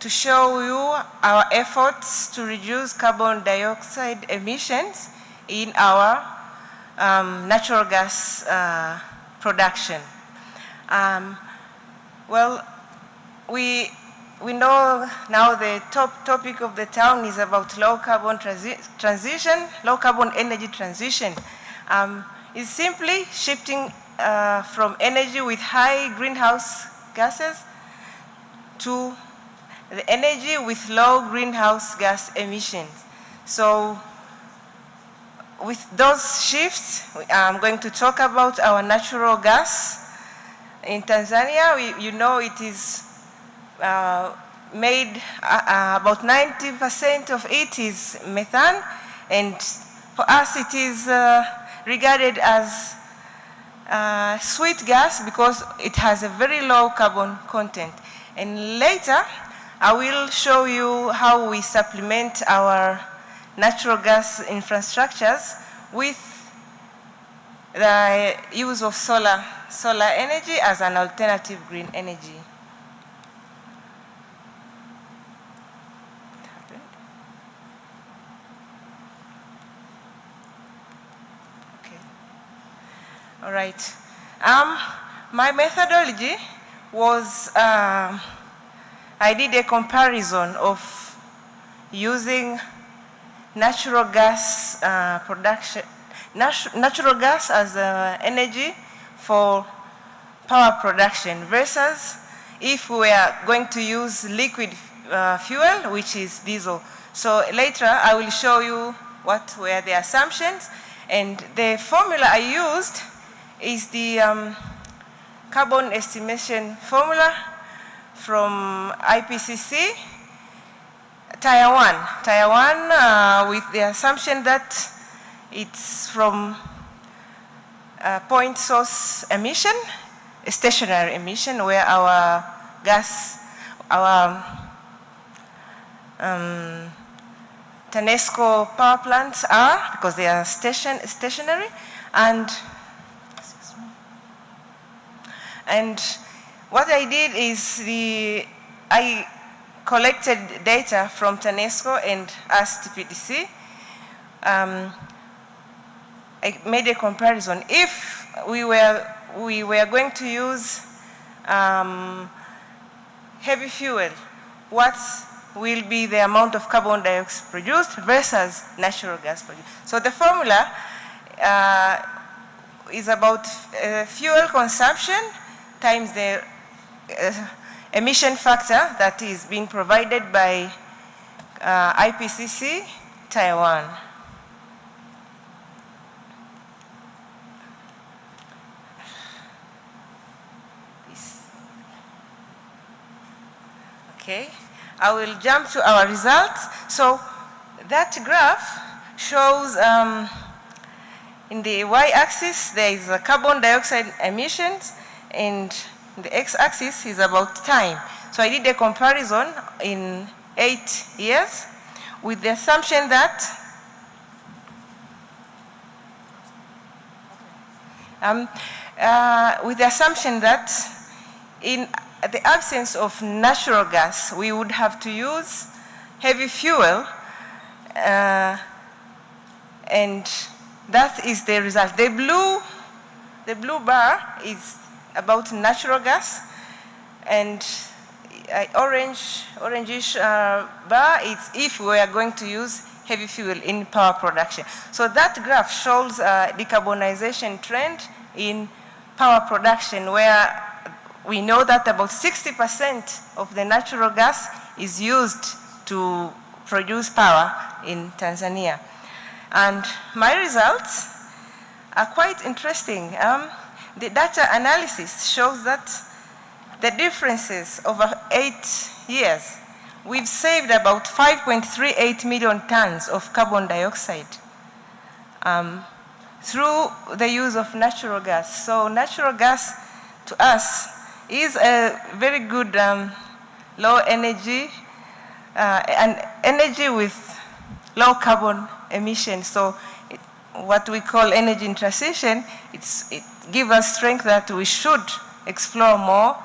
to show you our efforts to reduce carbon dioxide emissions in our natural gas production. Well, we know now the top topic of the town is about low carbon transition, low carbon energy transition. It's simply shifting from energy with high greenhouse gases to the energy with low greenhouse gas emissions. So with those shifts, I'm going to talk about our natural gas. In Tanzania, you know it is made, about 90% of it is methane, and for us it is regarded as sweet gas because it has a very low carbon content. And later, I will show you how we supplement our natural gas infrastructures with the use of solar energy as an alternative green energy. All right. My methodology was, I did a comparison of using natural gas production, natural gas as energy for power production versus if we are going to use liquid fuel, which is diesel. So later I will show you what were the assumptions, and the formula I used is the carbon estimation formula from IPCC, Tier 1. Tier 1 with the assumption that it's from point source emission, a stationary emission where our gas, our TANESCO power plants are, because they are stationary, and what I did is I collected data from TANESCO and asked TPDC. I made a comparison. If we were going to use heavy fuel, what will be the amount of carbon dioxide produced versus natural gas produced? So the formula is about fuel consumption times the emission factor that is being provided by IPCC Tier 1. Okay, I will jump to our results. So that graph shows in the y-axis there is carbon dioxide emissions, and the x-axis is about time. So I did a comparison in 8 years with the assumption that in the absence of natural gas, we would have to use heavy fuel, and that is the result. The blue bar is about natural gas, and orangish bar is if we are going to use heavy fuel in power production. So that graph shows a decarbonization trend in power production, where we know that about 60% of the natural gas is used to produce power in Tanzania. And my results are quite interesting. The data analysis shows that the differences over 8 years, we've saved about 5.38 million tons of carbon dioxide. through the use of natural gas. So natural gas to us is a very good low energy and energy with low carbon emissions. So what we call energy in transition, it gives us strength that we should explore more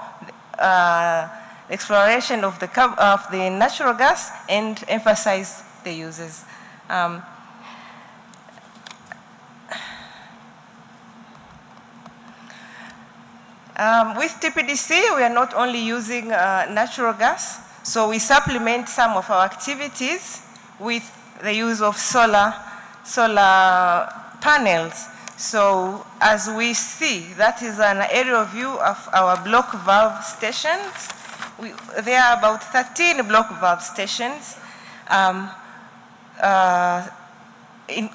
exploration of the natural gas and emphasize the uses. With TPDC, we are not only using natural gas, so we supplement some of our activities with the use of solar panels. So as we see, that is an aerial view of our block valve stations. There are about 13 block valve stations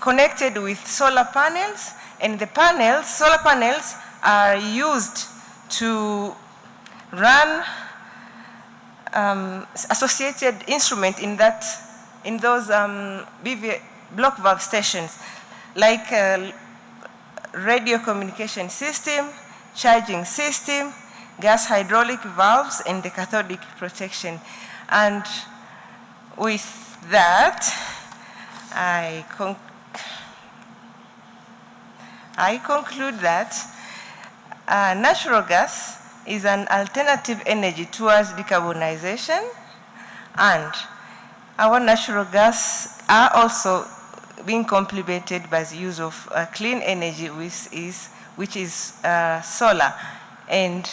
connected with solar panels, and the solar panels are used to run associated instrument in those block valve stations, like radio communication system, charging system, gas hydraulic valves, and the cathodic protection. And with that, I conclude that natural gas is an alternative energy towards decarbonization, and our natural gas are also being complemented by the use of clean energy, which is solar. And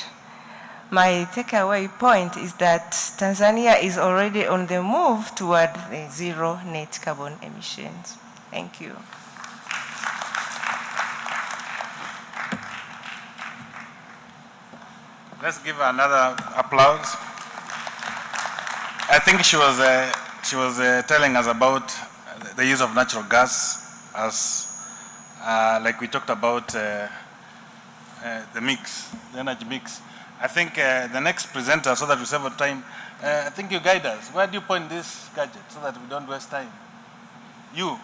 my takeaway point is that Tanzania is already on the move toward the zero net carbon emissions. Thank you. Let's give her another applause. I think she was telling us about the use of natural gas as, like we talked about the mix, the energy mix. I think the next presenter, so that we save time, I think you guide us. Where do you point this gadget so that we don't waste time? You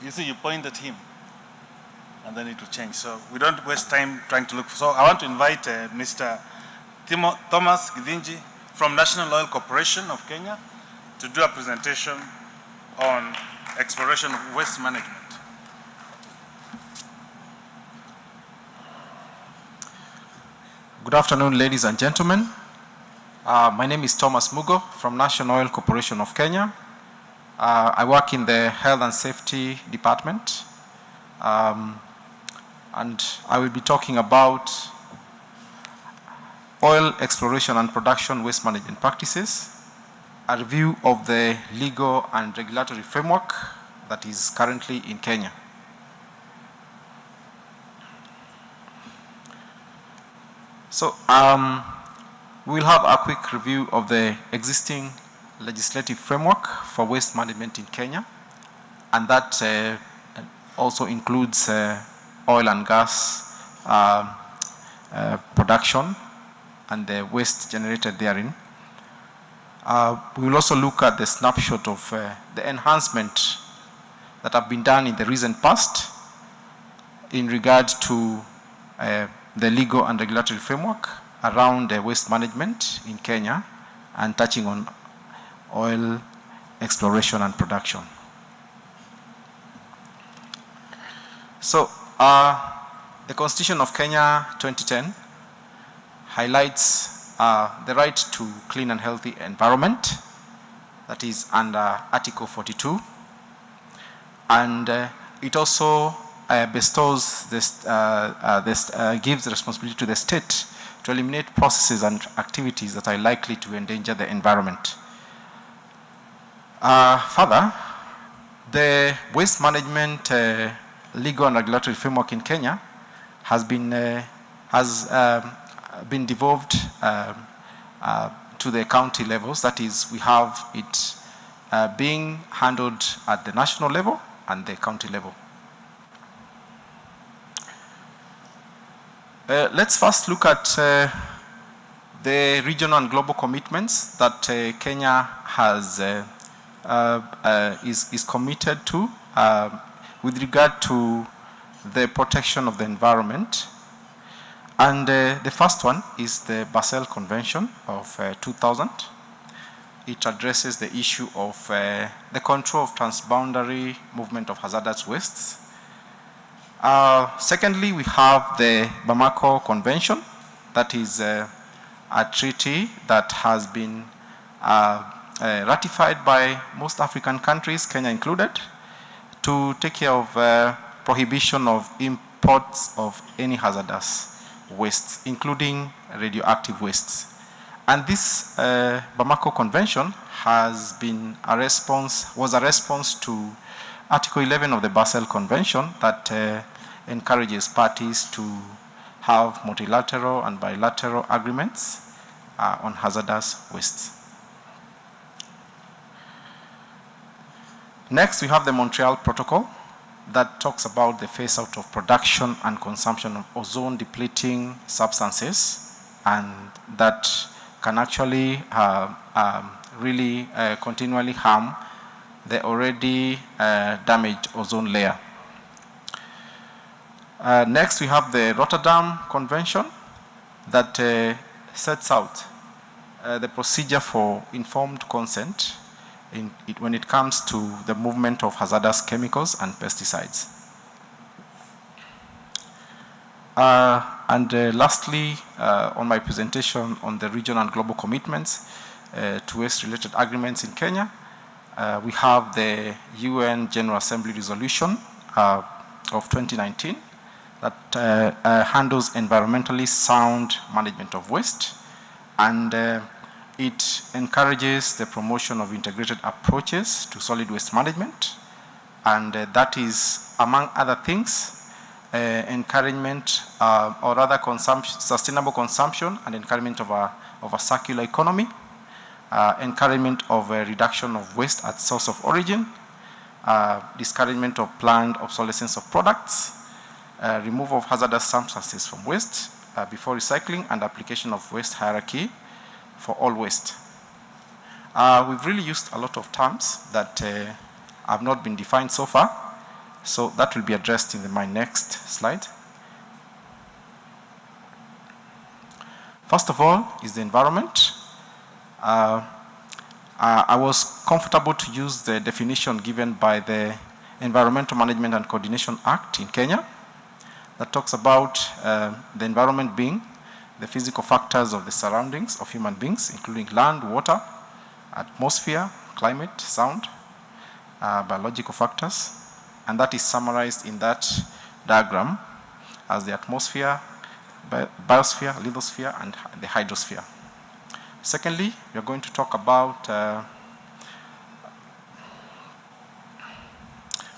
see, you point at him, and then it will change. So we don't waste time trying to look. So I want to invite Mr. Thomas Githinji from National Oil Corporation of Kenya to do a presentation on exploration of waste management. Good afternoon, ladies and gentlemen. My name is Thomas Mugo from National Oil Corporation of Kenya. I work in the Health and Safety Department. And I will be talking about oil exploration and production waste management practices, a review of the legal and regulatory framework that is currently in Kenya. So we'll have a quick review of the existing legislative framework for waste management in Kenya, and that also includes oil and gas production and the waste generated therein. We will also look at the snapshot of the enhancement that have been done in the recent past in regard to the legal and regulatory framework around waste management in Kenya, and touching on oil exploration and production. So the Constitution of Kenya 2010 highlights the right to clean and healthy environment, that is under Article 42, and it also bestows this, gives the responsibility to the state to eliminate processes and activities that are likely to endanger the environment. Further, the waste management legal and regulatory framework in Kenya has been devolved to the county levels. That is, we have it being handled at the national level and the county level. Let's first look at the regional and global commitments that Kenya has is committed to with regard to the protection of the environment. And the first one is the Basel Convention of 2000. It addresses the issue of the control of transboundary movement of hazardous wastes. Secondly, we have the Bamako Convention. That is a treaty that has been ratified by most African countries, Kenya included, to take care of prohibition of imports of any hazardous wastes, including radioactive wastes. And this Bamako Convention was a response to Article 11 of the Basel Convention that encourages parties to have multilateral and bilateral agreements on hazardous wastes. Next, we have the Montreal Protocol that talks about the phase out of production and consumption of ozone depleting substances, and that can actually really continually harm the already damaged ozone layer. Next, we have the Rotterdam Convention that sets out the procedure for informed consent when it comes to the movement of hazardous chemicals and pesticides. Lastly, on my presentation on the regional and global commitments to waste-related agreements in Kenya, we have the UN General Assembly resolution of 2019 that handles environmentally sound management of waste, and it encourages the promotion of integrated approaches to solid waste management, and that is, among other things, encouragement or rather sustainable consumption and encouragement of a circular economy, encouragement of a reduction of waste at source of origin, discouragement of planned obsolescence of products, removal of hazardous substances from waste before recycling, and application of waste hierarchy for all waste. We've really used a lot of terms that have not been defined so far, so that will be addressed in my next slide. First of all is the environment. I was comfortable to use the definition given by the Environmental Management and Coordination Act in Kenya that talks about the environment being the physical factors of the surroundings of human beings, including land, water, atmosphere, climate, sound, biological factors, and that is summarized in that diagram as the atmosphere, biosphere, lithosphere, and the hydrosphere. Secondly, we are going to talk about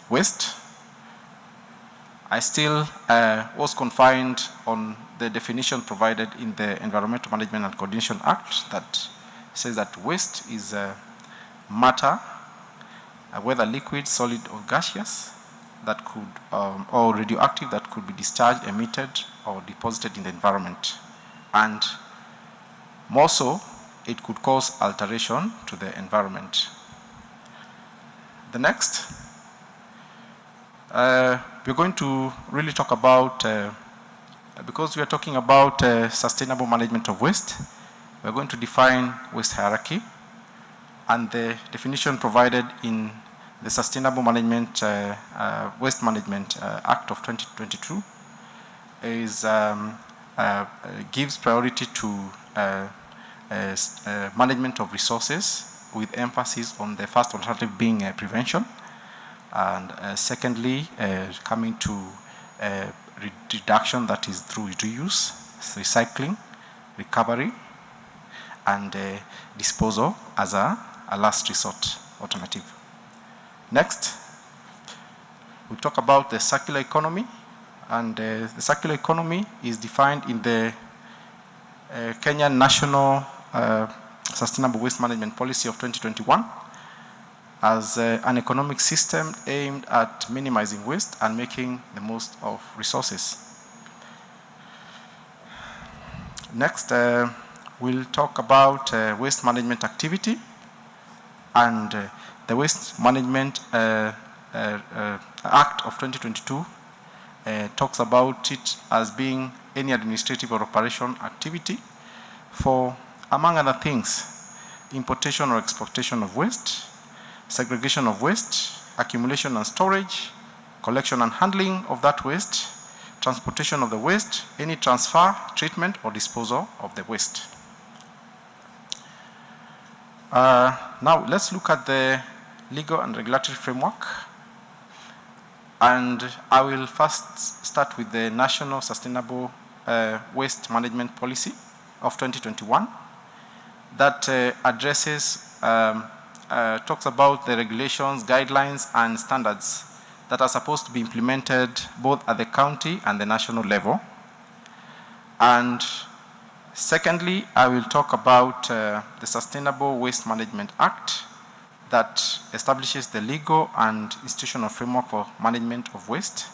waste. I still was confined on the definition provided in the Environmental Management and Coordination Act that says that waste is matter, whether liquid, solid, or gaseous, that could, or radioactive, that could be discharged, emitted, or deposited in the environment. And more so, it could cause alteration to the environment. The next, we're going to really talk about, because we are talking about sustainable management of waste, we're going to define waste hierarchy, and the definition provided in the Sustainable Management Waste Management Act of 2022 is gives priority to management of resources, with emphasis on the first alternative being prevention, and secondly coming to reduction, that is through reuse, recycling, recovery, and disposal as a last resort alternative. Next, we talk about the circular economy, and the circular economy is defined in the Kenyan National Sustainable Waste Management Policy of 2021 as an economic system aimed at minimizing waste and making the most of resources. Next, we'll talk about waste management activity, and the Waste Management Act of 2022 talks about it as being any administrative or operation activity for, among other things, importation or exportation of waste, segregation of waste, accumulation and storage, collection and handling of that waste, transportation of the waste, any transfer, treatment, or disposal of the waste. Now, let's look at the legal and regulatory framework. And I will first start with the National Sustainable Waste Management Policy of 2021 that addresses, talks about the regulations, guidelines, and standards that are supposed to be implemented both at the county and the national level. And secondly, I will talk about the Sustainable Waste Management Act that establishes the legal and institutional framework for management of waste.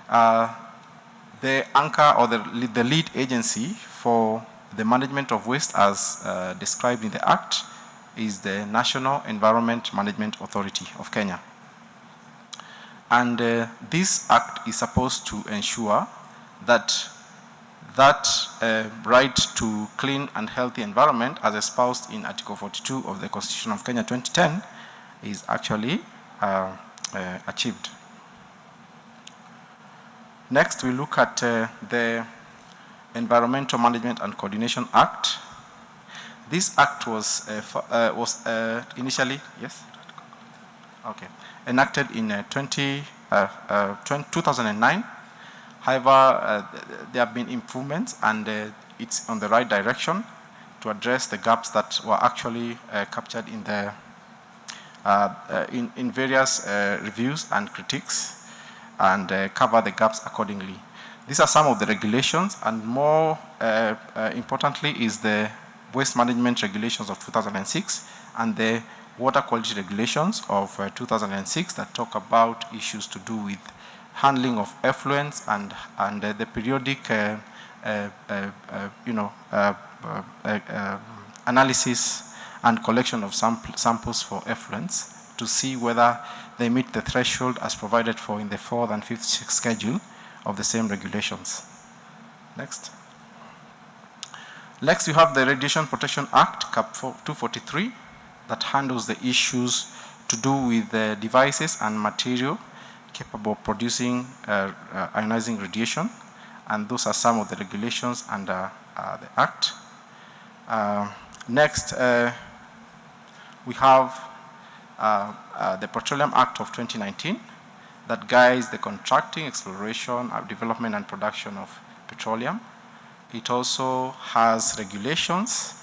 The anchor or the lead agency for the management of waste as described in the Act is the National Environment Management Authority of Kenya. And this Act is supposed to ensure that right to clean and healthy environment as espoused in Article 42 of the Constitution of Kenya 2010 is actually achieved. Next, we look at the Environmental Management and Coordination Act. This act was initially, yes? Okay, enacted in 2009. However, there have been improvements, and it's on the right direction to address the gaps that were actually captured in the in various reviews and critiques, and cover the gaps accordingly. These are some of the regulations, and more importantly is the Waste Management Regulations of 2006 and the Water Quality Regulations of 2006 that talk about issues to do with handling of effluents and the periodic analysis and collection of samples for effluents to see whether they meet the threshold as provided for in the 4th and 5th schedule of the same regulations. Next. Next, you have the Radiation Protection Act, Cap 243, that handles the issues to do with the devices and material capable of producing ionizing radiation, and those are some of the regulations under the Act. Next, we have the Petroleum Act of 2019 that guides the contracting, exploration, development, and production of petroleum. It also has regulations,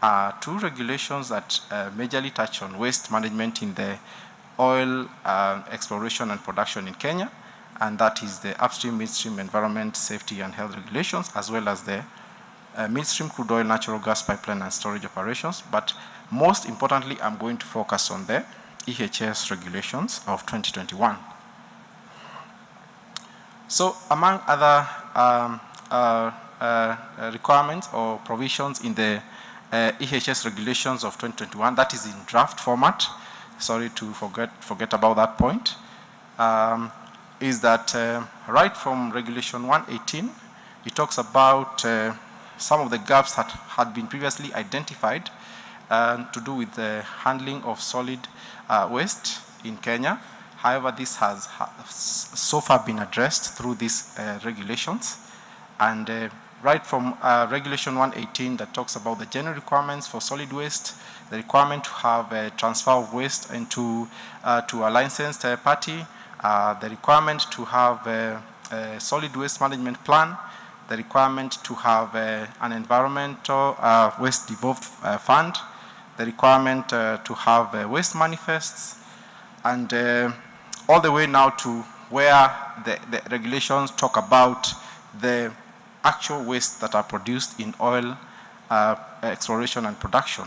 2 regulations that majorly touch on waste management in the oil exploration and production in Kenya, and that is the upstream, midstream, environment, safety, and health regulations, as well as the midstream crude oil, natural gas pipeline, and storage operations. But most importantly, I'm going to focus on the EHS regulations of 2021. So among other requirements or provisions in the EHS regulations of 2021, that is in draft format, sorry to forget about that point, is that right from Regulation 118, it talks about some of the gaps that had been previously identified to do with the handling of solid waste in Kenya. However, this has so far been addressed through these regulations. And right from Regulation 118 that talks about the general requirements for solid waste, the requirement to have a transfer of waste into to a licensed party, the requirement to have a solid waste management plan, the requirement to have an environmental waste devolved fund, the requirement to have waste manifests, and all the way now to where the regulations talk about the actual waste that are produced in oil exploration and production.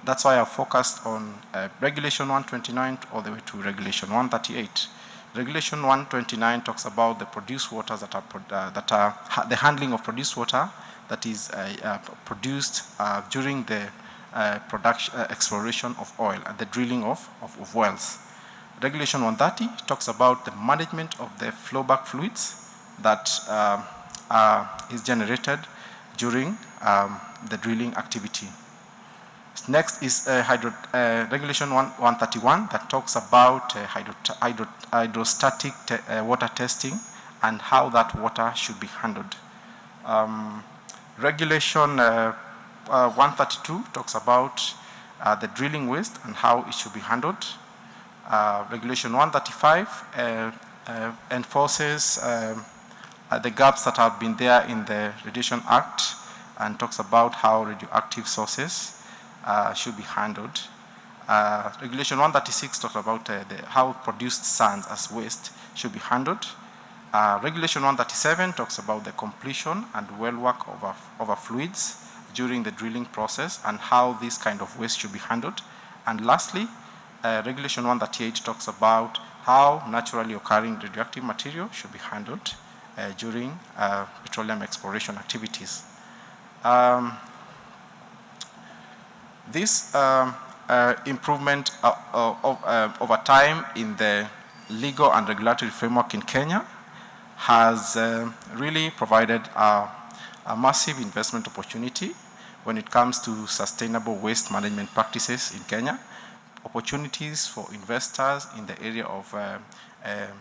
That's why I focused on Regulation 129 all the way to Regulation 138. Regulation 129 talks about the produced waters that are the handling of produced water that is produced during the exploration of oil and the drilling of wells. Regulation 130 talks about the management of the flowback fluids that is generated during the drilling activity. Next is Regulation 131 that talks about hydrostatic water testing and how that water should be handled. Regulation 132 talks about the drilling waste and how it should be handled. Regulation 135 enforces the gaps that have been there in the Radiation Act and talks about how radioactive sources should be handled. Regulation 136 talks about how produced sands as waste should be handled. Regulation 137 talks about the completion and well work of fluids during the drilling process and how this kind of waste should be handled. And lastly, Regulation 138 talks about how naturally occurring radioactive material should be handled during petroleum exploration activities. This improvement over time in the legal and regulatory framework in Kenya has really provided a massive investment opportunity when it comes to sustainable waste management practices in Kenya, opportunities for investors in the area of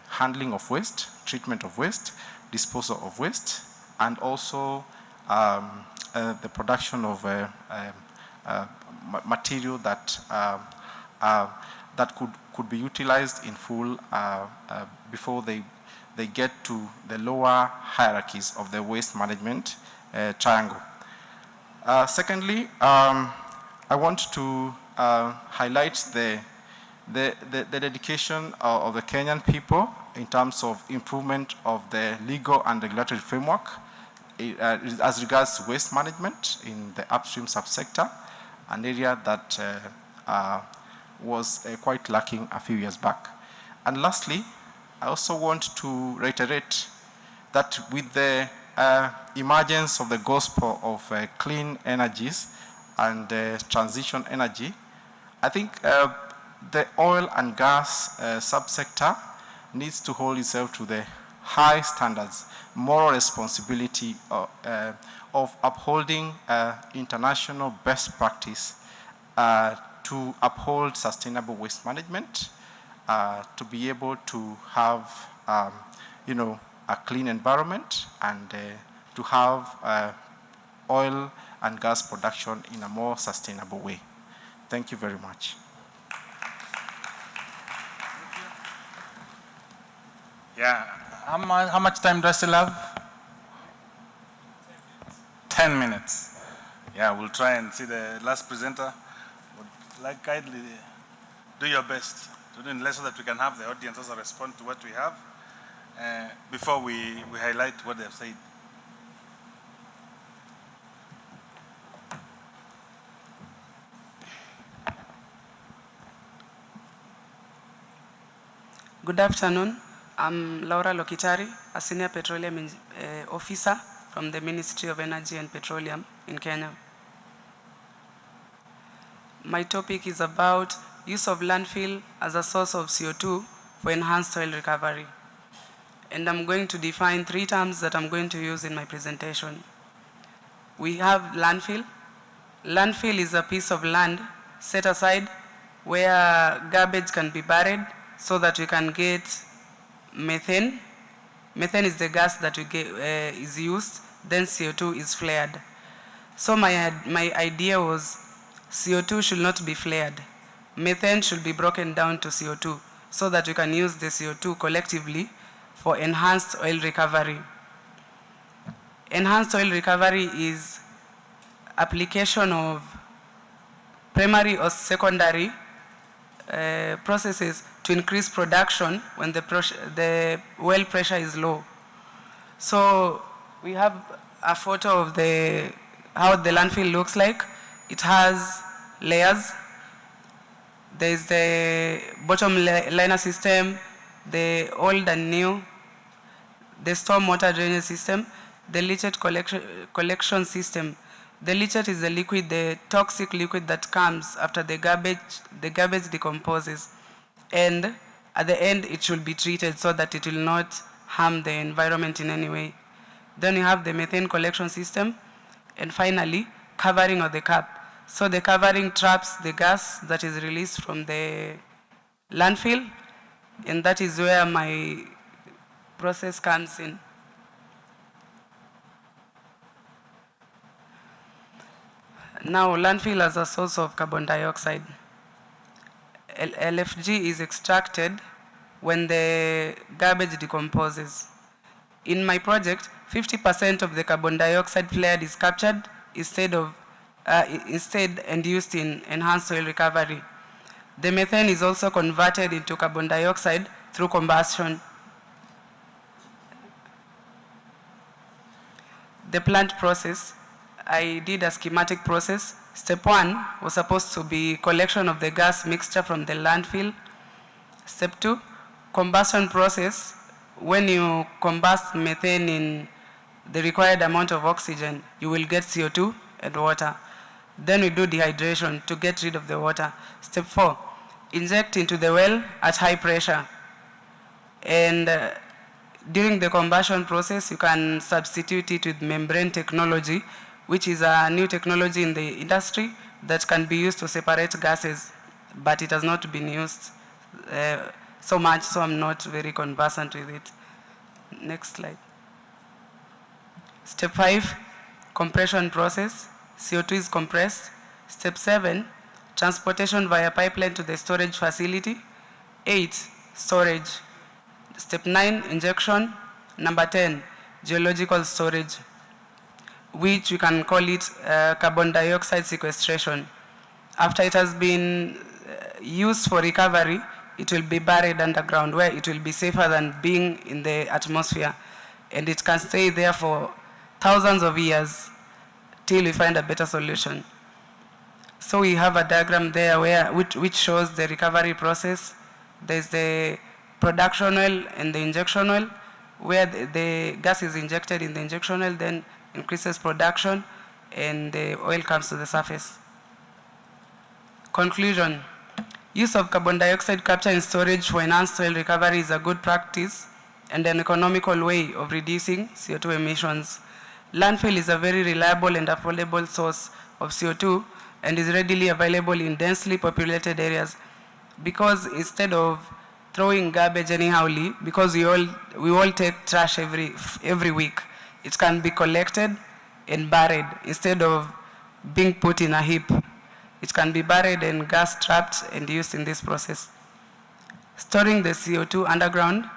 handling of waste, treatment of waste, disposal of waste, and also the production of material that that could be utilized in full before they get to the lower hierarchies of the waste management triangle. Secondly, I want to highlight the dedication of the Kenyan people in terms of improvement of the legal and regulatory framework as regards to waste management in the upstream subsector, an area that was quite lacking a few years back. And lastly, I also want to reiterate that with the emergence of the gospel of clean energies and transition energy, I think the oil and gas subsector needs to hold itself to the high standards, moral responsibility of upholding international best practice to uphold sustainable waste management, to be able to have, a clean environment and to have oil and gas production in a more sustainable way. Thank you very much. Yeah, how much time do I still have? 10 minutes. Yeah, we'll try and see the last presenter. Would like kindly do your best to do less so that we can have the audience also respond to what we have before we highlight what they've said. Good afternoon. I'm Laura Lokitari, a senior petroleum officer from the Ministry of Energy and Petroleum in Kenya. My topic is about use of landfill as a source of CO2 for enhanced oil recovery. And I'm going to define 3 terms that I'm going to use in my presentation. We have landfill. Landfill is a piece of land set aside where garbage can be buried so that we can get methane. Methane is the gas that is used, then CO2 is flared. So my idea was CO2 should not be flared. Methane should be broken down to CO2 so that we can use the CO2 collectively for enhanced oil recovery. Enhanced oil recovery is application of primary or secondary processes to increase production when the well pressure is low. So we have a photo of how the landfill looks like. It has layers. There is the bottom liner system, the old and new, the stormwater drainage system, the leachate collection system. The leachate is the liquid, the toxic liquid that comes after the garbage decomposes. And at the end, it should be treated so that it will not harm the environment in any way. Then you have the methane collection system, and finally, covering of the cap. So the covering traps the gas that is released from the landfill, and that is where my process comes in. Now, landfill as a source of carbon dioxide. LFG is extracted when the garbage decomposes. In my project, 50% of the carbon dioxide flared is captured instead and used in enhanced oil recovery. The methane is also converted into carbon dioxide through combustion. The plant process, I did a schematic process. Step 1 was supposed to be collection of the gas mixture from the landfill. Step 2, combustion process. When you combust methane in the required amount of oxygen, you will get CO2 and water. Then we do dehydration to get rid of the water. Step 4, inject into the well at high pressure. And during the combustion process, you can substitute it with membrane technology, which is a new technology in the industry that can be used to separate gases, but it has not been used so much, so I'm not very conversant with it. Next slide. Step 5, compression process. CO2 is compressed. Step 7, transportation via pipeline to the storage facility. 8, storage. Step 9, injection. Number 10, geological storage, which we can call it carbon dioxide sequestration. After it has been used for recovery, it will be buried underground where it will be safer than being in the atmosphere. And it can stay there for thousands of years till we find a better solution. So we have a diagram there which shows the recovery process. There's the production oil and the injection oil, where the gas is injected in the injection oil, then increases production, and the oil comes to the surface. Conclusion. Use of carbon dioxide capture and storage for enhanced oil recovery is a good practice and an economical way of reducing CO2 emissions. Landfill is a very reliable and affordable source of CO2 and is readily available in densely populated areas, because instead of throwing garbage anyhowly, because we all take trash every week, it can be collected and buried instead of being put in a heap. It can be buried and gas trapped and used in this process. Storing the CO2 underground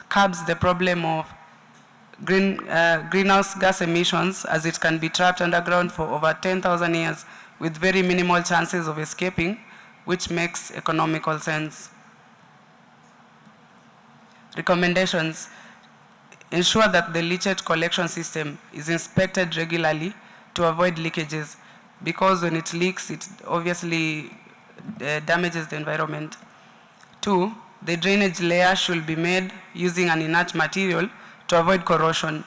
curbs the problem of greenhouse gas emissions, as it can be trapped underground for over 10,000 years with very minimal chances of escaping, which makes economical sense. Recommendations. Ensure that the leachate collection system is inspected regularly to avoid leakages, because when it leaks, it obviously damages the environment. 2, the drainage layer should be made using an inert material to avoid corrosion.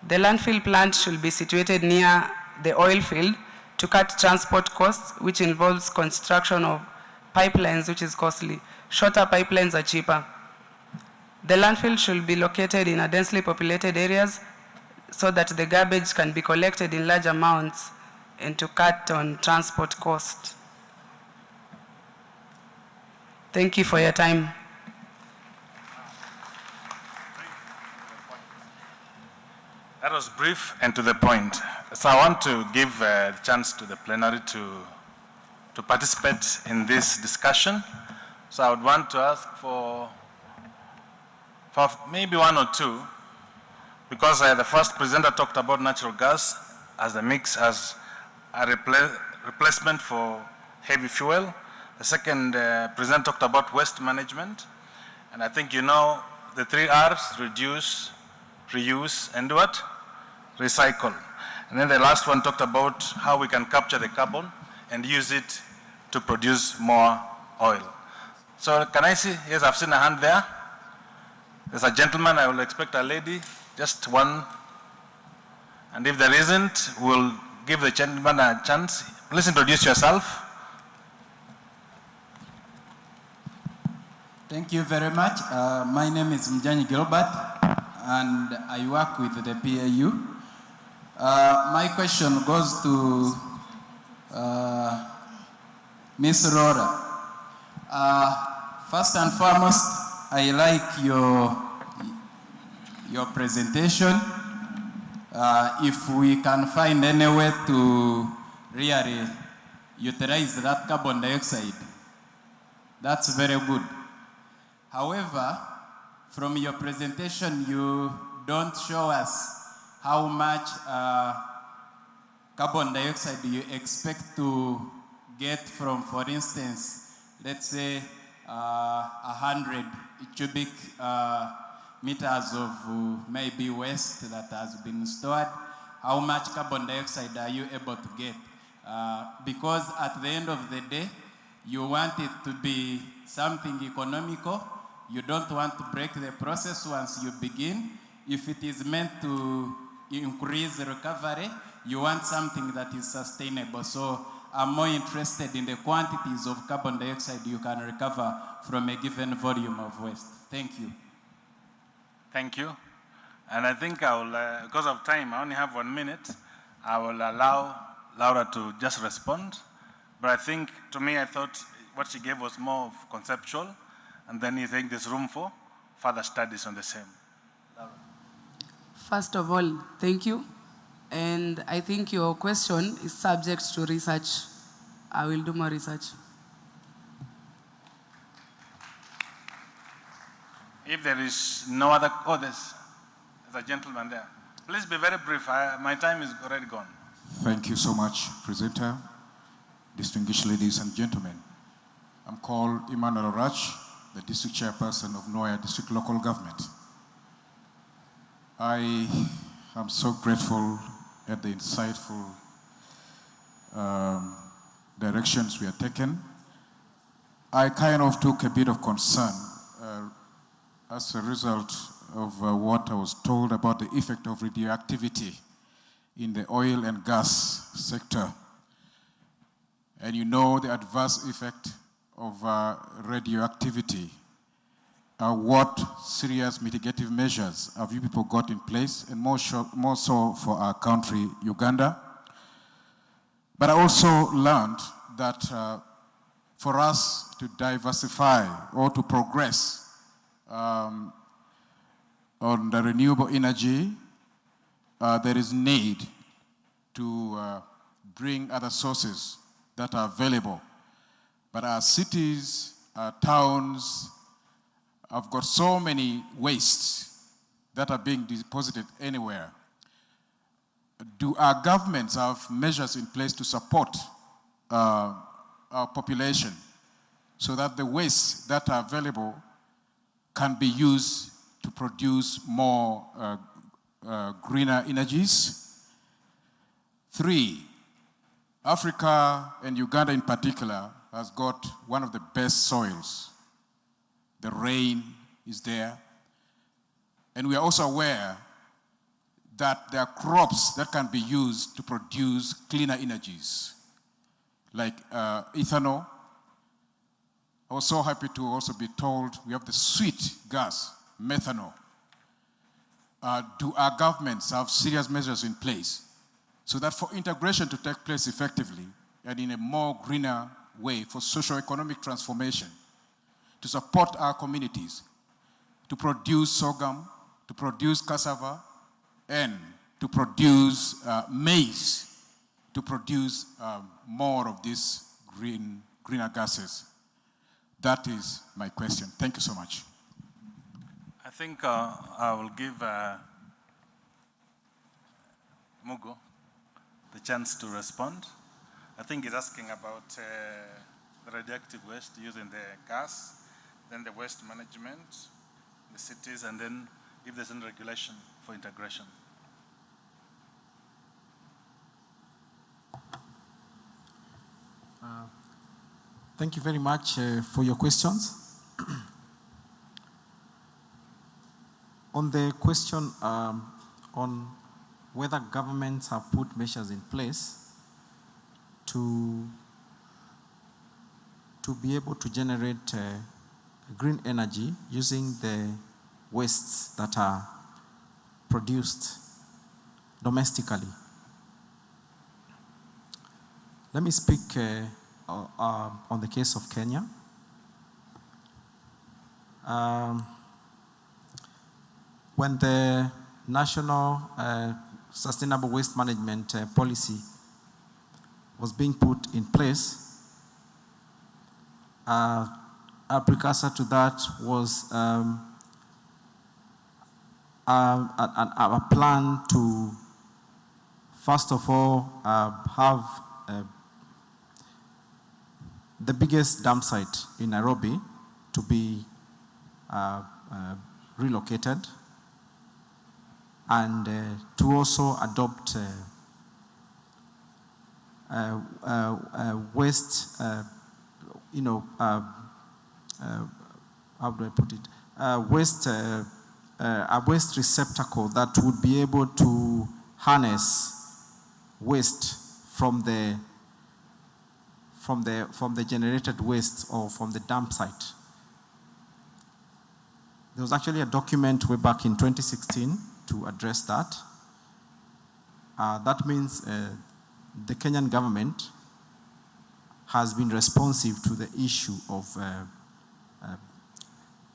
The landfill plant should be situated near the oil field to cut transport costs, which involves construction of pipelines, which is costly. Shorter pipelines are cheaper. The landfill should be located in a densely populated areas so that the garbage can be collected in large amounts and to cut on transport cost. Thank you for your time. That was brief and to the point. So I want to give the chance to the plenary to participate in this discussion. So I would want to ask for maybe 1 or 2, because the first presenter talked about natural gas as a mix, as a replacement for heavy fuel. The second presenter talked about waste management. And I think you know the 3 R's: reduce, reuse, and what? Recycle. And then the last one talked about how we can capture the carbon and use it to produce more oil. So can I see? Yes, I've seen a hand there. There's a gentleman, I will expect a lady, just one. And if there isn't, we'll give the gentleman a chance. Please introduce yourself. Thank you very much. My name is Mjani Gilbert, and I work with the PAU. My question goes to Ms. Rora. First and foremost, I like your presentation. If we can find any way to really utilize that carbon dioxide, that's very good. However, from your presentation, you don't show us how much carbon dioxide you expect to get from, for instance, let's say 100 cubic meters of maybe waste that has been stored. How much carbon dioxide are you able to get? Because at the end of the day, you want it to be something economical. You don't want to break the process once you begin. If it is meant to increase recovery, you want something that is sustainable. So I'm more interested in the quantities of carbon dioxide you can recover from a given volume of waste. Thank you. Thank you. And I think I will, because of time, I only have 1 minute. I will allow Laura to just respond. But I think, to me, I thought what she gave was more of conceptual. And then you think there's room for further studies on the same. Laura. First of all, thank you. And I think your question is subject to research. I will do more research. If there is no other, there's a gentleman there. Please be very brief. My time is already gone. Thank you so much, presenter, distinguished ladies and gentlemen. I'm called Emmanuel Rach, the district chairperson of Noya District Local Government. I am so grateful at the insightful directions we are taking. I kind of took a bit of concern as a result of what I was told about the effect of radioactivity in the oil and gas sector. And you know the adverse effect of radioactivity. What serious mitigative measures have you people got in place, and more so for our country, Uganda? But I also learned that for us to diversify or to progress on the renewable energy, there is need to bring other sources that are available. But our cities, our towns, have got so many wastes that are being deposited anywhere. Do our governments have measures in place to support our population so that the wastes that are available can be used to produce more greener energies? 3, Africa and Uganda in particular has got one of the best soils. The rain is there. And we are also aware that there are crops that can be used to produce cleaner energies, like ethanol. I was so happy to also be told we have the sweet gas, methanol. Do our governments have serious measures in place so that for integration to take place effectively and in a more greener way for socio-economic transformation, to support our communities, to produce sorghum, to produce cassava, and to produce maize, to produce more of these greener gases? That is my question. Thank you so much. I think I will give Mugo the chance to respond. I think he's asking about the radioactive waste using the gas, then the waste management, the cities, and then if there's any regulation for integration. Thank you very much for your questions. On the question on whether governments have put measures in place to be able to generate green energy using the wastes that are produced domestically. Let me speak on the case of Kenya. When the National Sustainable Waste Management Policy was being put in place, a precursor to that was a plan to, first of all, have the biggest dump site in Nairobi to be relocated, and to also adopt waste, how do I put it? A waste receptacle that would be able to harness waste from the generated waste or from the dump site. There was actually a document way back in 2016 to address that. That means the Kenyan government has been responsive to the issue of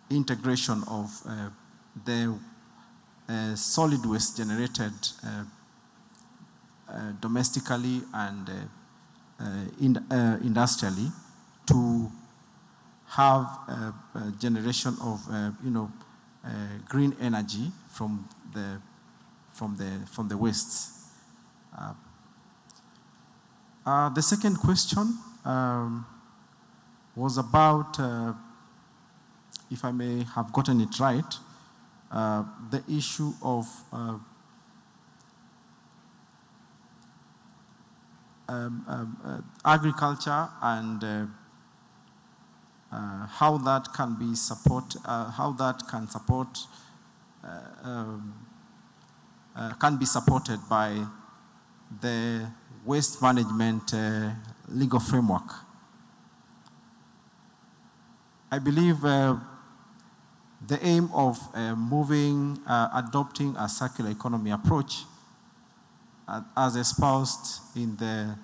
integration of the solid waste generated domestically and industrially to have a generation of green energy from the wastes. The second question was about, if I may have gotten it right, the issue of agriculture and how that can be can be supported by the waste management legal framework. I believe the aim of adopting a circular economy approach as espoused in the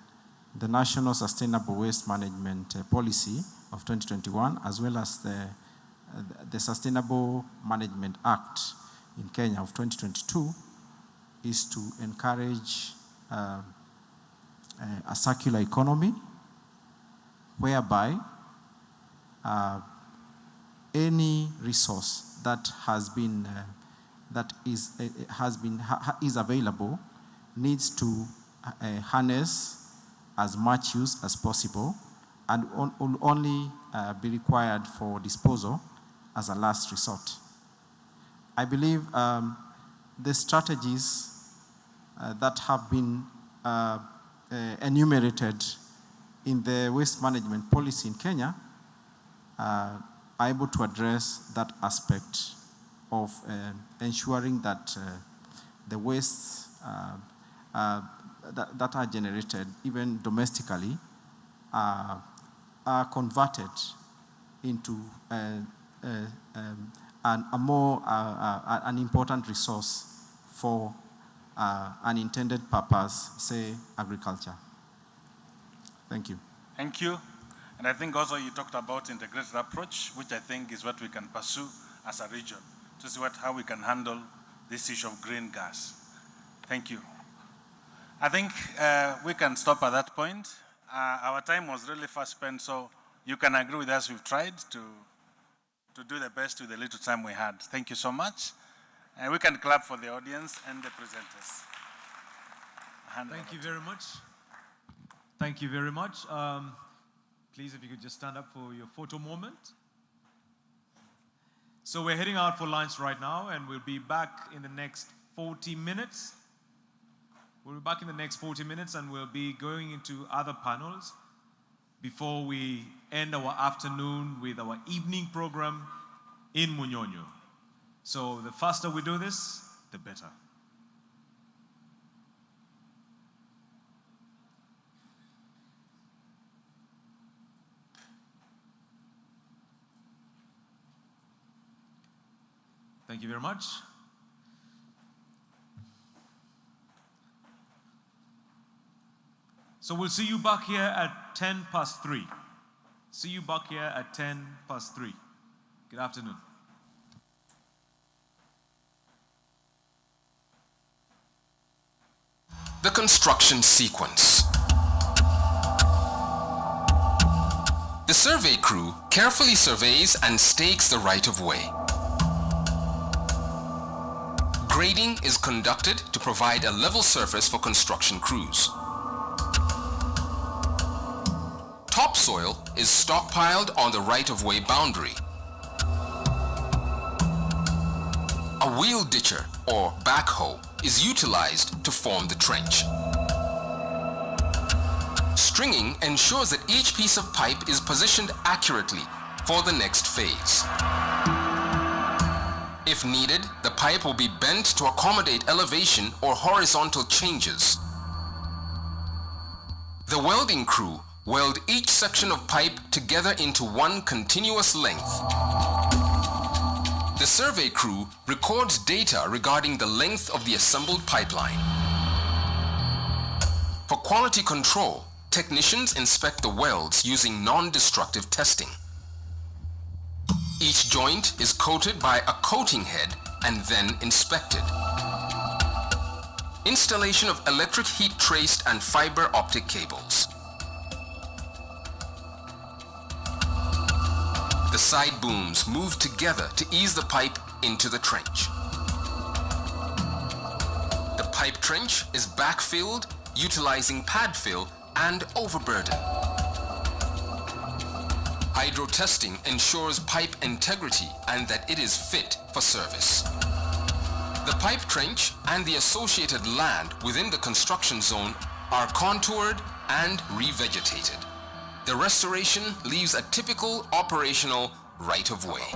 National Sustainable Waste Management Policy of 2021, as well as the Sustainable Management Act in Kenya of 2022, is to encourage a circular economy whereby any resource that is available needs to harness as much use as possible and will only be required for disposal as a last resort. I believe the strategies that have been enumerated in the waste management policy in Kenya are able to address that aspect of ensuring that the wastes that are generated, even domestically, are converted into an important resource for an intended purpose, say agriculture. Thank you. Thank you. And I think also you talked about integrated approach, which I think is what we can pursue as a region to see how we can handle this issue of green gas. Thank you. I think we can stop at that point. Our time was really fast spent, so you can agree with us. We've tried to do the best with the little time we had. Thank you so much. And we can clap for the audience and the presenters. Thank you very much. Thank you very much. Please, if you could just stand up for your photo moment. So we're heading out for lunch right now, and we'll be back in the next 40 minutes. We'll be back in the next 40 minutes, and we'll be going into other panels before we end our afternoon with our evening program in Munyonyo. So the faster we do this, the better. Thank you very much. So we'll see you back here at 3:10. See you back here at 3:10. Good afternoon. The construction sequence. The survey crew carefully surveys and stakes the right-of-way. Grading is conducted to provide a level surface for construction crews. Topsoil is stockpiled on the right-of-way boundary. A wheel ditcher or backhoe is utilized to form the trench. Stringing ensures that each piece of pipe is positioned accurately for the next phase. If needed, the pipe will be bent to accommodate elevation or horizontal changes. The welding crew weld each section of pipe together into one continuous length. The survey crew records data regarding the length of the assembled pipeline. For quality control, technicians inspect the welds using non-destructive testing. Each joint is coated by a coating head and then inspected. Installation of electric heat traced and fiber optic cables. The side booms move together to ease the pipe into the trench. The pipe trench is backfilled utilizing pad fill and overburden. Hydro testing ensures pipe integrity and that it is fit for service. The pipe trench and the associated land within the construction zone are contoured and revegetated. The restoration leaves a typical operational right-of-way.